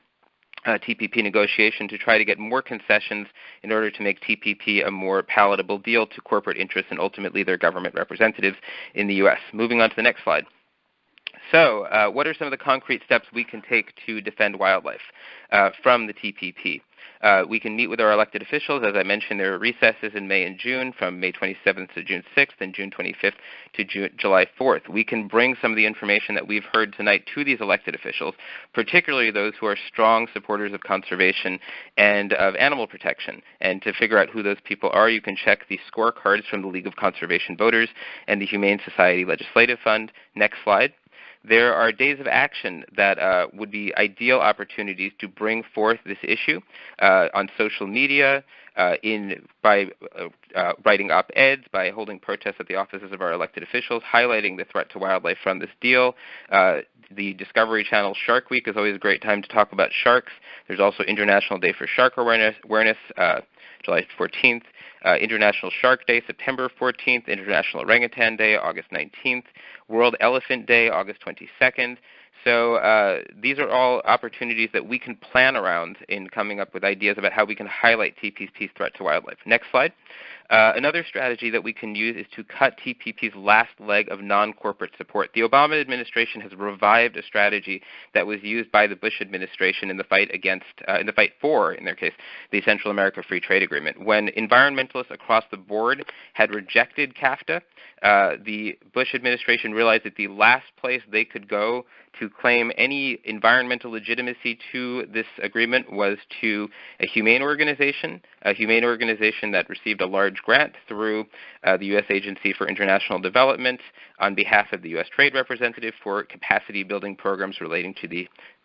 TPP negotiation to try to get more concessions in order to make TPP a more palatable deal to corporate interests and ultimately their government representatives in the U.S. Moving on to the next slide. So what are some of the concrete steps we can take to defend wildlife from the TPP? We can meet with our elected officials. As I mentioned, there are recesses in May and June, from May 27th to June 6th and June 25th to July 4th. We can bring some of the information that we've heard tonight to these elected officials, particularly those who are strong supporters of conservation and of animal protection. And to figure out who those people are, you can check the scorecards from the League of Conservation Voters and the Humane Society Legislative Fund. Next slide. There are days of action that would be ideal opportunities to bring forth this issue on social media, by writing op-eds, by holding protests at the offices of our elected officials, highlighting the threat to wildlife from this deal. The Discovery Channel Shark Week is always a great time to talk about sharks. There's also International Day for Shark Awareness July 14th. International Shark Day, September 14th, International Orangutan Day, August 19th, World Elephant Day, August 22nd. So these are all opportunities that we can plan around in coming up with ideas about how we can highlight TPP's threat to wildlife. Next slide. Another strategy that we can use is to cut TPP's last leg of non-corporate support. The Obama administration has revived a strategy that was used by the Bush administration in the fight for, in their case, the Central America Free Trade Agreement. When environmentalists across the board had rejected CAFTA, the Bush administration realized that the last place they could go to claim any environmental legitimacy to this agreement was to a humane organization that received a large grant through the U.S. Agency for International Development on behalf of the U.S. Trade Representative for capacity building programs relating to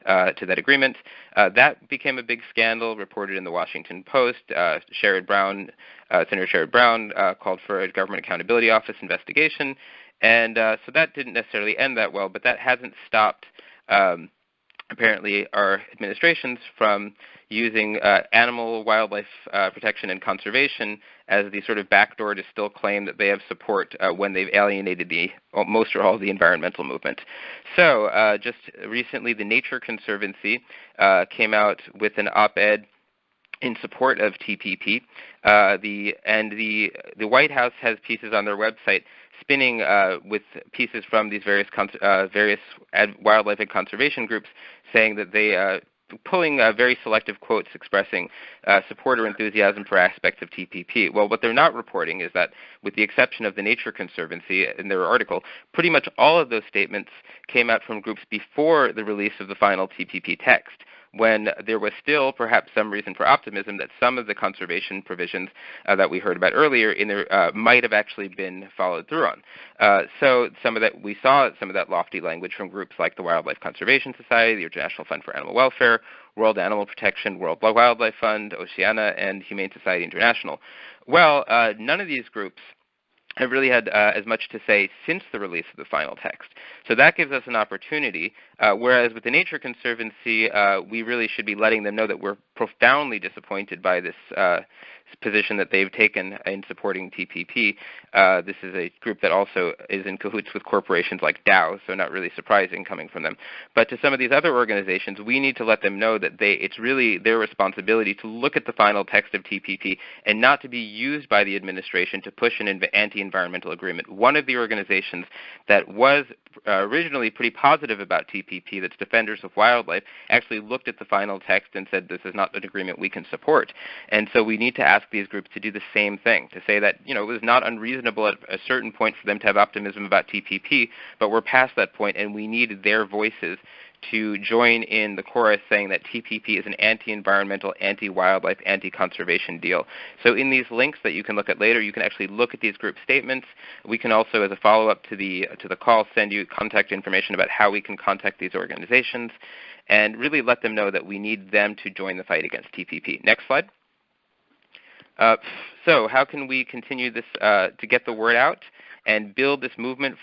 that agreement. That became a big scandal, reported in the Washington Post. Senator Sherrod Brown called for a Government Accountability Office investigation. And so that didn't necessarily end that well, but that hasn't stopped, apparently, our administrations from using animal, wildlife protection and conservation as the sort of backdoor to still claim that they have support when they've alienated most or all of the environmental movement. So just recently, the Nature Conservancy came out with an op-ed in support of TPP. The White House has pieces on their website spinning with pieces from these various wildlife and conservation groups saying that they pulling very selective quotes expressing support or enthusiasm for aspects of TPP. Well, what they're not reporting is that, with the exception of the Nature Conservancy in their article, pretty much all of those statements came out from groups before the release of the final TPP text, when there was still perhaps some reason for optimism that some of the conservation provisions that we heard about earlier in there might have actually been followed through on. So we saw some of that lofty language from groups like the Wildlife Conservation Society, the International Fund for Animal Welfare, World Animal Protection, World Wildlife Fund, Oceana, and Humane Society International. Well, none of these groups have really had as much to say since the release of the final text. So that gives us an opportunity, whereas with the Nature Conservancy, we really should be letting them know that we're profoundly disappointed by this position that they've taken in supporting TPP. This is a group that also is in cahoots with corporations like Dow, so not really surprising coming from them. But to some of these other organizations, we need to let them know that it's really their responsibility to look at the final text of TPP and not to be used by the administration to push an anti-environmental agreement. One of the organizations that was originally pretty positive about TPP, that's Defenders of Wildlife, actually looked at the final text and said this is not an agreement we can support. And so we need to ask these groups to do the same thing, to say that, it was not unreasonable at a certain point for them to have optimism about TPP, but we're past that point and we need their voices to join in the chorus saying that TPP is an anti-environmental, anti-wildlife, anti-conservation deal. So in these links that you can look at later, you can actually look at these group statements. We can also, as a follow-up to the call, send you contact information about how we can contact these organizations and really let them know that we need them to join the fight against TPP. Next slide. So how can we continue this to get the word out and build this movement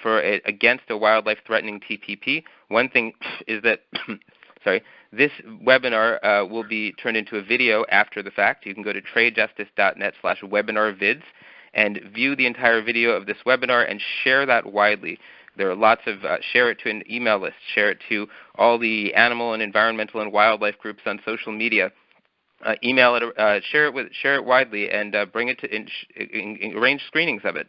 against a wildlife-threatening TPP? One thing is that, this webinar will be turned into a video after the fact. You can go to tradejustice.net/webinarvids and view the entire video of this webinar and share that widely. There are lots of, share it to an email list, share it to all the animal and environmental and wildlife groups on social media. Email it, share it widely, and bring it to arrange screenings of it.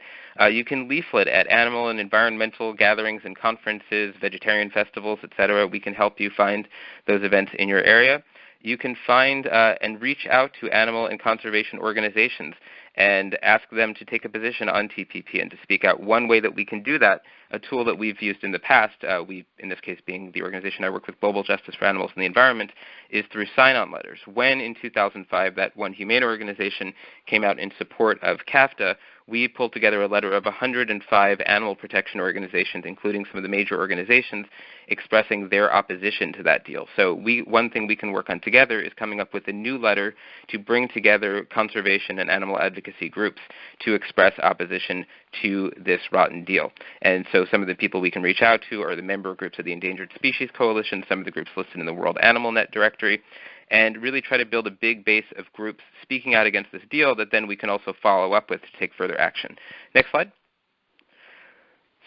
You can leaflet at animal and environmental gatherings and conferences, vegetarian festivals, etc. We can help you find those events in your area. You can find and reach out to animal and conservation organizations and ask them to take a position on TPP and to speak out. One way that we can do that, a tool that we've used in the past, we, in this case being the organization I work with, Global Justice for Animals and the Environment, is through sign-on letters. When in 2005 that One Humane organization came out in support of CAFTA, we pulled together a letter of 105 animal protection organizations, including some of the major organizations, expressing their opposition to that deal. So one thing we can work on together is coming up with a new letter to bring together conservation and animal advocacy groups to express opposition to this rotten deal. And so some of the people we can reach out to are the member groups of the Endangered Species Coalition, some of the groups listed in the World Animal Net directory, and really try to build a big base of groups speaking out against this deal that then we can also follow up with to take further action. Next slide.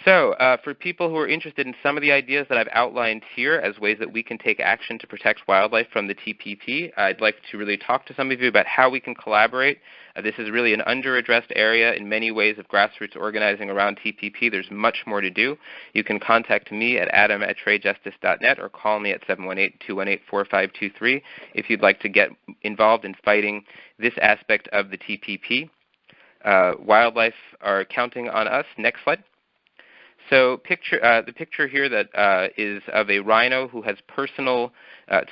So for people who are interested in some of the ideas that I've outlined here as ways that we can take action to protect wildlife from the TPP, I'd like to really talk to some of you about how we can collaborate. This is really an under-addressed area in many ways of grassroots organizing around TPP. There's much more to do. You can contact me at adam@tradejustice.net or call me at 718-218-4523 if you'd like to get involved in fighting this aspect of the TPP. Wildlife are counting on us. Next slide. So the picture here that is of a rhino who has personal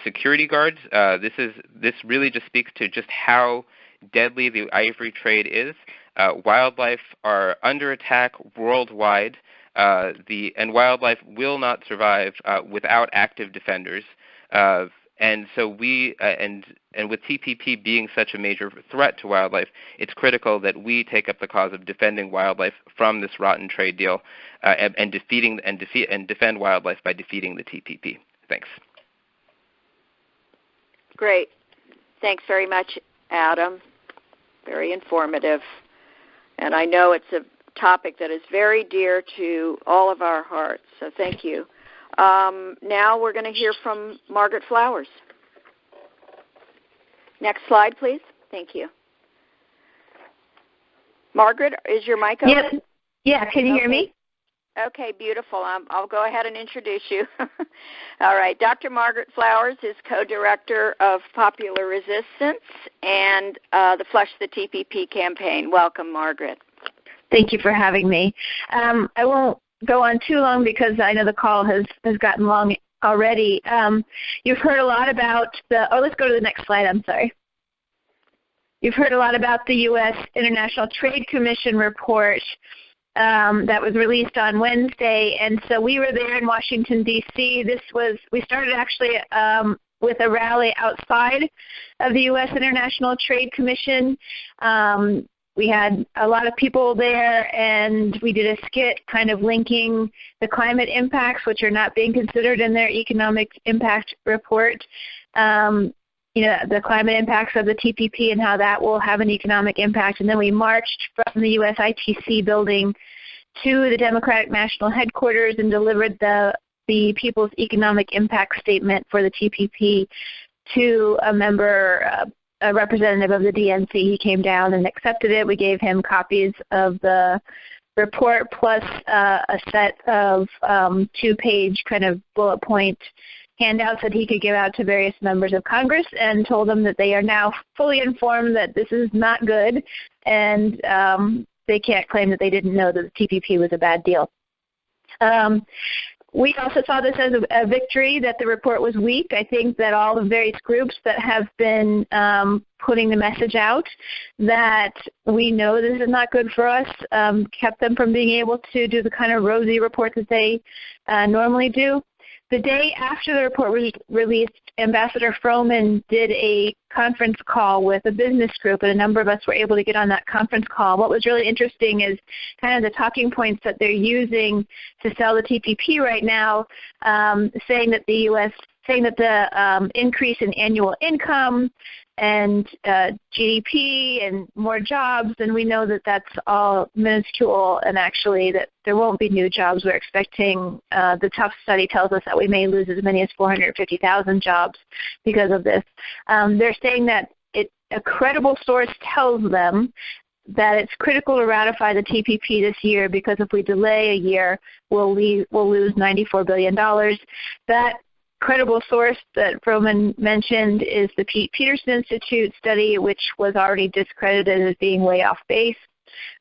security guards. This really just speaks to just how deadly the ivory trade is. Wildlife are under attack worldwide, and wildlife will not survive without active defenders. And so and with TPP being such a major threat to wildlife, it's critical that we take up the cause of defending wildlife from this rotten trade deal, and defend wildlife by defeating the TPP. Thanks. Great. Thanks very much, Adam. Very informative. And I know it's a topic that is very dear to all of our hearts, so thank you. Now we're going to hear from Margaret Flowers. Next slide, please. Thank you. Margaret, is your mic open? Yep. Yeah, can you hear me? Okay, beautiful. I'll go ahead and introduce you. All right. Dr. Margaret Flowers is co-director of Popular Resistance and the Flush the TPP campaign. Welcome, Margaret. Thank you for having me. I won't go on too long because I know the call has gotten long already. You've heard a lot about let's go to the next slide, I'm sorry. You've heard a lot about the U.S. International Trade Commission report that was released on Wednesday, and so we were there in Washington, D.C. We started actually with a rally outside of the U.S. International Trade Commission. We had a lot of people there, and we did a skit kind of linking the climate impacts, which are not being considered in their economic impact report. the climate impacts of the TPP and how that will have an economic impact. And then we marched from the USITC building to the Democratic National Headquarters and delivered the People's Economic Impact Statement for the TPP to a representative of the DNC. He came down and accepted it. We gave him copies of the report plus a set of 2-page kind of bullet point handouts that he could give out to various members of Congress, and told them that they are now fully informed that this is not good, and they can't claim that they didn't know that the TPP was a bad deal. We also saw this as a victory, that the report was weak. I think that all the various groups that have been putting the message out that we know this is not good for us kept them from being able to do the kind of rosy report that they normally do. The day after the report was released, Ambassador Froman did a conference call with a business group, and a number of us were able to get on that conference call. What was really interesting is kind of the talking points that they're using to sell the TPP right now, saying that the increase in annual income and GDP and more jobs, and we know that that's all minuscule, and actually that there won't be new jobs. We're expecting, the Tufts study tells us that we may lose as many as 450,000 jobs because of this. They're saying that a credible source tells them that it's critical to ratify the TPP this year, because if we delay a year, we'll lose $94 billion. That credible source that Froman mentioned is the Pete Peterson Institute study, which was already discredited as being way off base.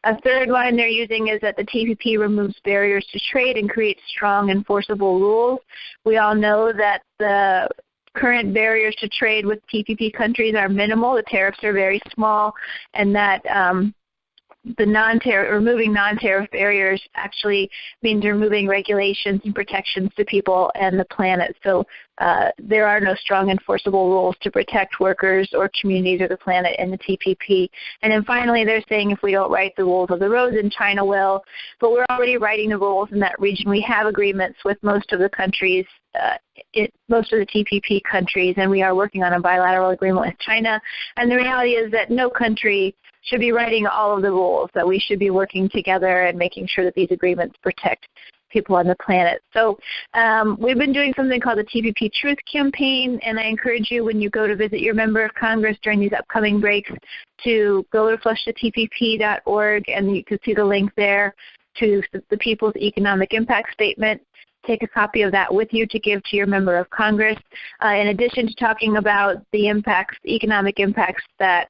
A third line they're using is that the TPP removes barriers to trade and creates strong enforceable rules. We all know that the current barriers to trade with TPP countries are minimal. The tariffs are very small, and that removing non-tariff barriers actually means removing regulations and protections to people and the planet. So there are no strong enforceable rules to protect workers or communities or the planet in the TPP. And then finally, they're saying if we don't write the rules of the road, then China will. But we're already writing the rules in that region. We have agreements with most of the countries, most of the TPP countries, and we are working on a bilateral agreement with China. And the reality is that no country should be writing all of the rules, that we should be working together and making sure that these agreements protect people on the planet. So we've been doing something called the TPP Truth Campaign, and I encourage you, when you go to visit your member of Congress during these upcoming breaks, to go to flushthetpp.org, and you can see the link there to the People's Economic Impact Statement. Take a copy of that with you to give to your member of Congress. In addition to talking about the impacts, the economic impacts that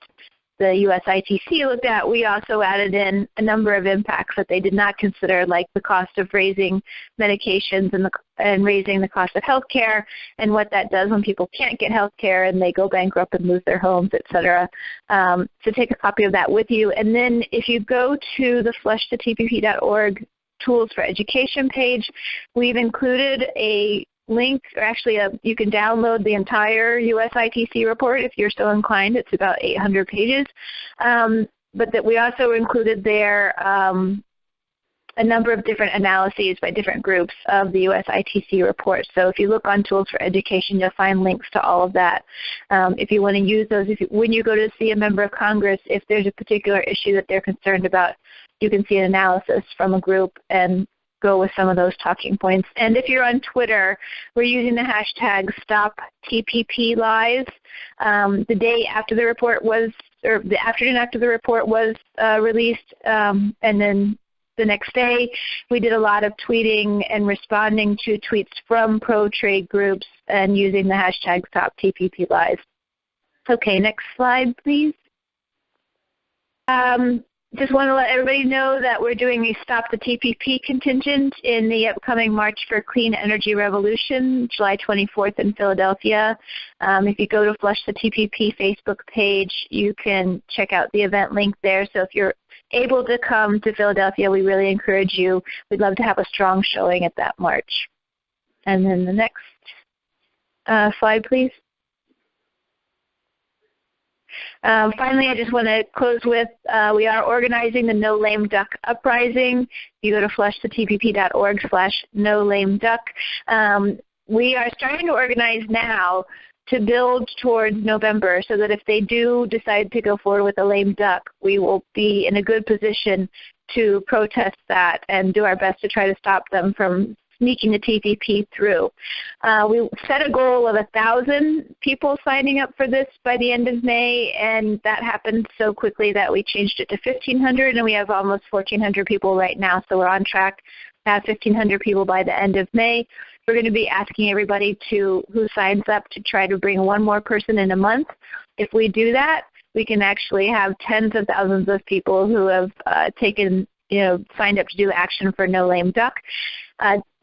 the USITC looked at, we also added in a number of impacts that they did not consider, like the cost of raising medications and raising the cost of health care, and what that does when people can't get health care and they go bankrupt and lose their homes, et cetera. So take a copy of that with you. And then if you go to the flushthetpp.org Tools for Education page, we've included a link, or actually you can download the entire USITC report if you're so inclined. It's about 800 pages. But that we also included there a number of different analyses by different groups of the USITC report. So if you look on Tools for Education, you'll find links to all of that. If you want to use those, when you go to see a member of Congress, if there's a particular issue that they're concerned about, you can see an analysis from a group and go with some of those talking points. And if you're on Twitter, we're using the hashtag StopTPPLies. The day after the report was, or the afternoon after the report was released, and then the next day, we did a lot of tweeting and responding to tweets from pro-trade groups and using the hashtag StopTPPLies. Okay, next slide, please. Just want to let everybody know that we're doing a Stop the TPP contingent in the upcoming March for Clean Energy Revolution, July 24th in Philadelphia. If you go to Flush the TPP Facebook page, you can check out the event link there. So if you're able to come to Philadelphia, we really encourage you. We'd love to have a strong showing at that march. And then the next slide, please. Finally, I just want to close with, we are organizing the No Lame Duck Uprising. You go to flushthetpp.org/NoLameDuck. We are starting to organize now to build towards November so that if they do decide to go forward with a lame duck, we will be in a good position to protest that and do our best to try to stop them from sneaking the TPP through. We set a goal of 1,000 people signing up for this by the end of May, and that happened so quickly that we changed it to 1,500, and we have almost 1,400 people right now, so we're on track to have 1,500 people by the end of May. We're going to be asking everybody who signs up to try to bring one more person in a month. If we do that, we can actually have tens of thousands of people who have signed up to do action for No Lame Duck.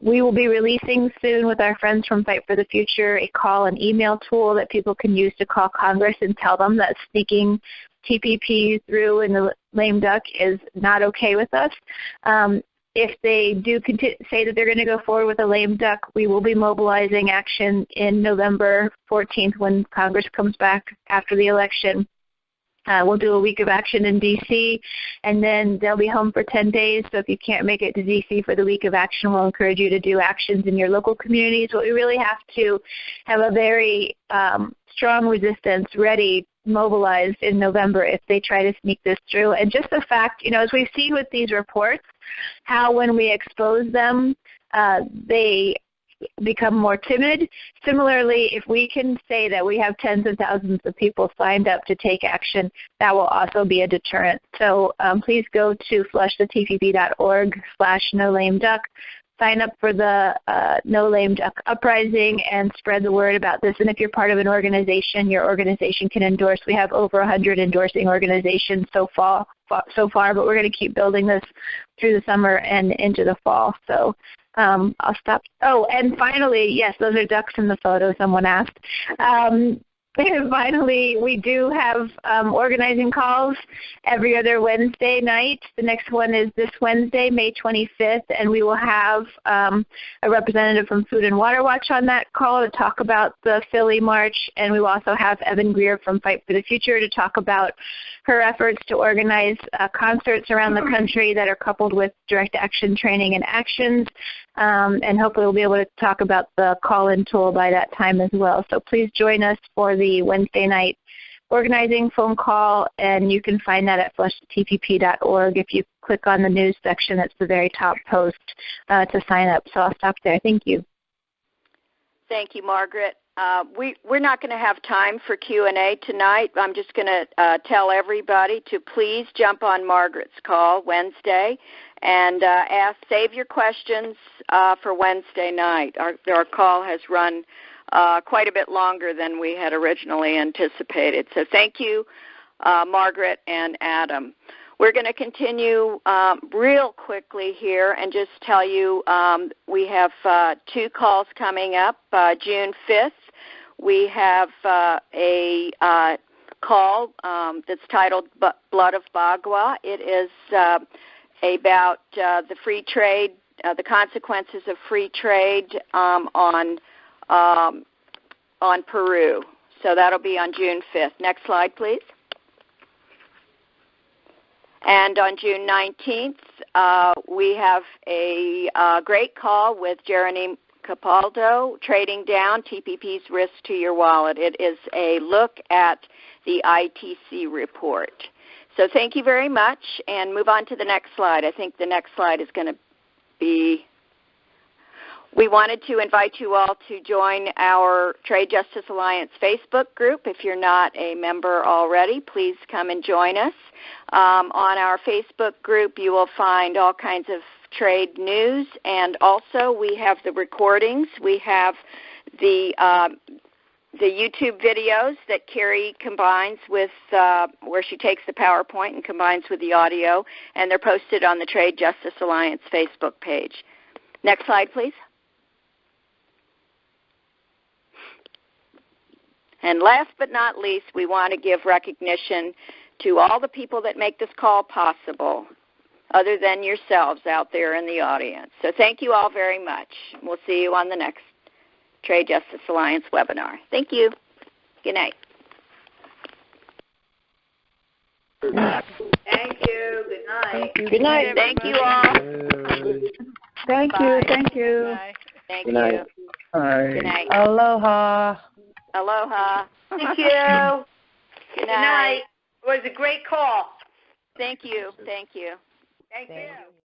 We will be releasing soon with our friends from Fight for the Future a call and email tool that people can use to call Congress and tell them that sneaking TPP through in the lame duck is not okay with us. If they do say that they're going to go forward with a lame duck, we will be mobilizing action in November 14th when Congress comes back after the election. We'll do a week of action in D.C., and then they'll be home for 10 days. So if you can't make it to D.C. for the week of action, we'll encourage you to do actions in your local communities. But we really have to have a very strong resistance ready, mobilized in November if they try to sneak this through. And just the fact, as we've seen with these reports, how when we expose them, they become more timid. Similarly, if we can say that we have tens of thousands of people signed up to take action, that will also be a deterrent. So please go to flushthetpp.org/NoLameDuck. Sign up for the No Lame Duck Uprising and spread the word about this. And if you're part of an organization, your organization can endorse. We have over 100 endorsing organizations so far, but we're going to keep building this through the summer and into the fall. So I'll stop. Oh, and finally, yes, those are ducks in the photo, someone asked. And finally, we do have organizing calls every other Wednesday night. The next one is this Wednesday, May 25th, and we will have a representative from Food and Water Watch on that call to talk about the Philly March, and we will also have Evan Greer from Fight for the Future to talk about her efforts to organize concerts around the country that are coupled with direct action training and actions, and hopefully we'll be able to talk about the call-in tool by that time as well. So please join us for the Wednesday night organizing phone call, and you can find that at flushtpp.org. If you click on the news section, it's the very top post to sign up. So I'll stop there. Thank you. Thank you, Margaret. We're not going to have time for Q&A tonight. I'm just going to tell everybody to please jump on Margaret's call Wednesday and save your questions for Wednesday night. Our call has run quite a bit longer than we had originally anticipated. So thank you, Margaret and Adam. We're going to continue real quickly here and just tell you we have 2 calls coming up. June 5th, we have a call that's titled Blood of Bagua. It is about the free trade, the consequences of free trade on Peru. So that'll be on June 5th. Next slide, please. And on June 19th, we have a great call with Jeremy Capaldo, Trading Down, TPP's Risk to Your Wallet. It is a look at the ITC report. So thank you very much, and move on to the next slide. I think the next slide is going to be... We wanted to invite you all to join our Trade Justice Alliance Facebook group. If you're not a member already, please come and join us. On our Facebook group, you will find all kinds of trade news, and also we have the recordings. We have the YouTube videos that Carrie combines with, where she takes the PowerPoint and combines with the audio, and they're posted on the Trade Justice Alliance Facebook page. Next slide, please. And last but not least, we want to give recognition to all the people that make this call possible, other than yourselves out there in the audience. So thank you all very much. We'll see you on the next Trade Justice Alliance webinar. Thank you. Good night. Thank you. Good night. Good night. Thank you all. Thank Bye. you. Thank you. Thank Good you. night. Good night. Aloha. Aloha. Thank you. Good night. It was a great call. Thank you. Thank you. Thank you.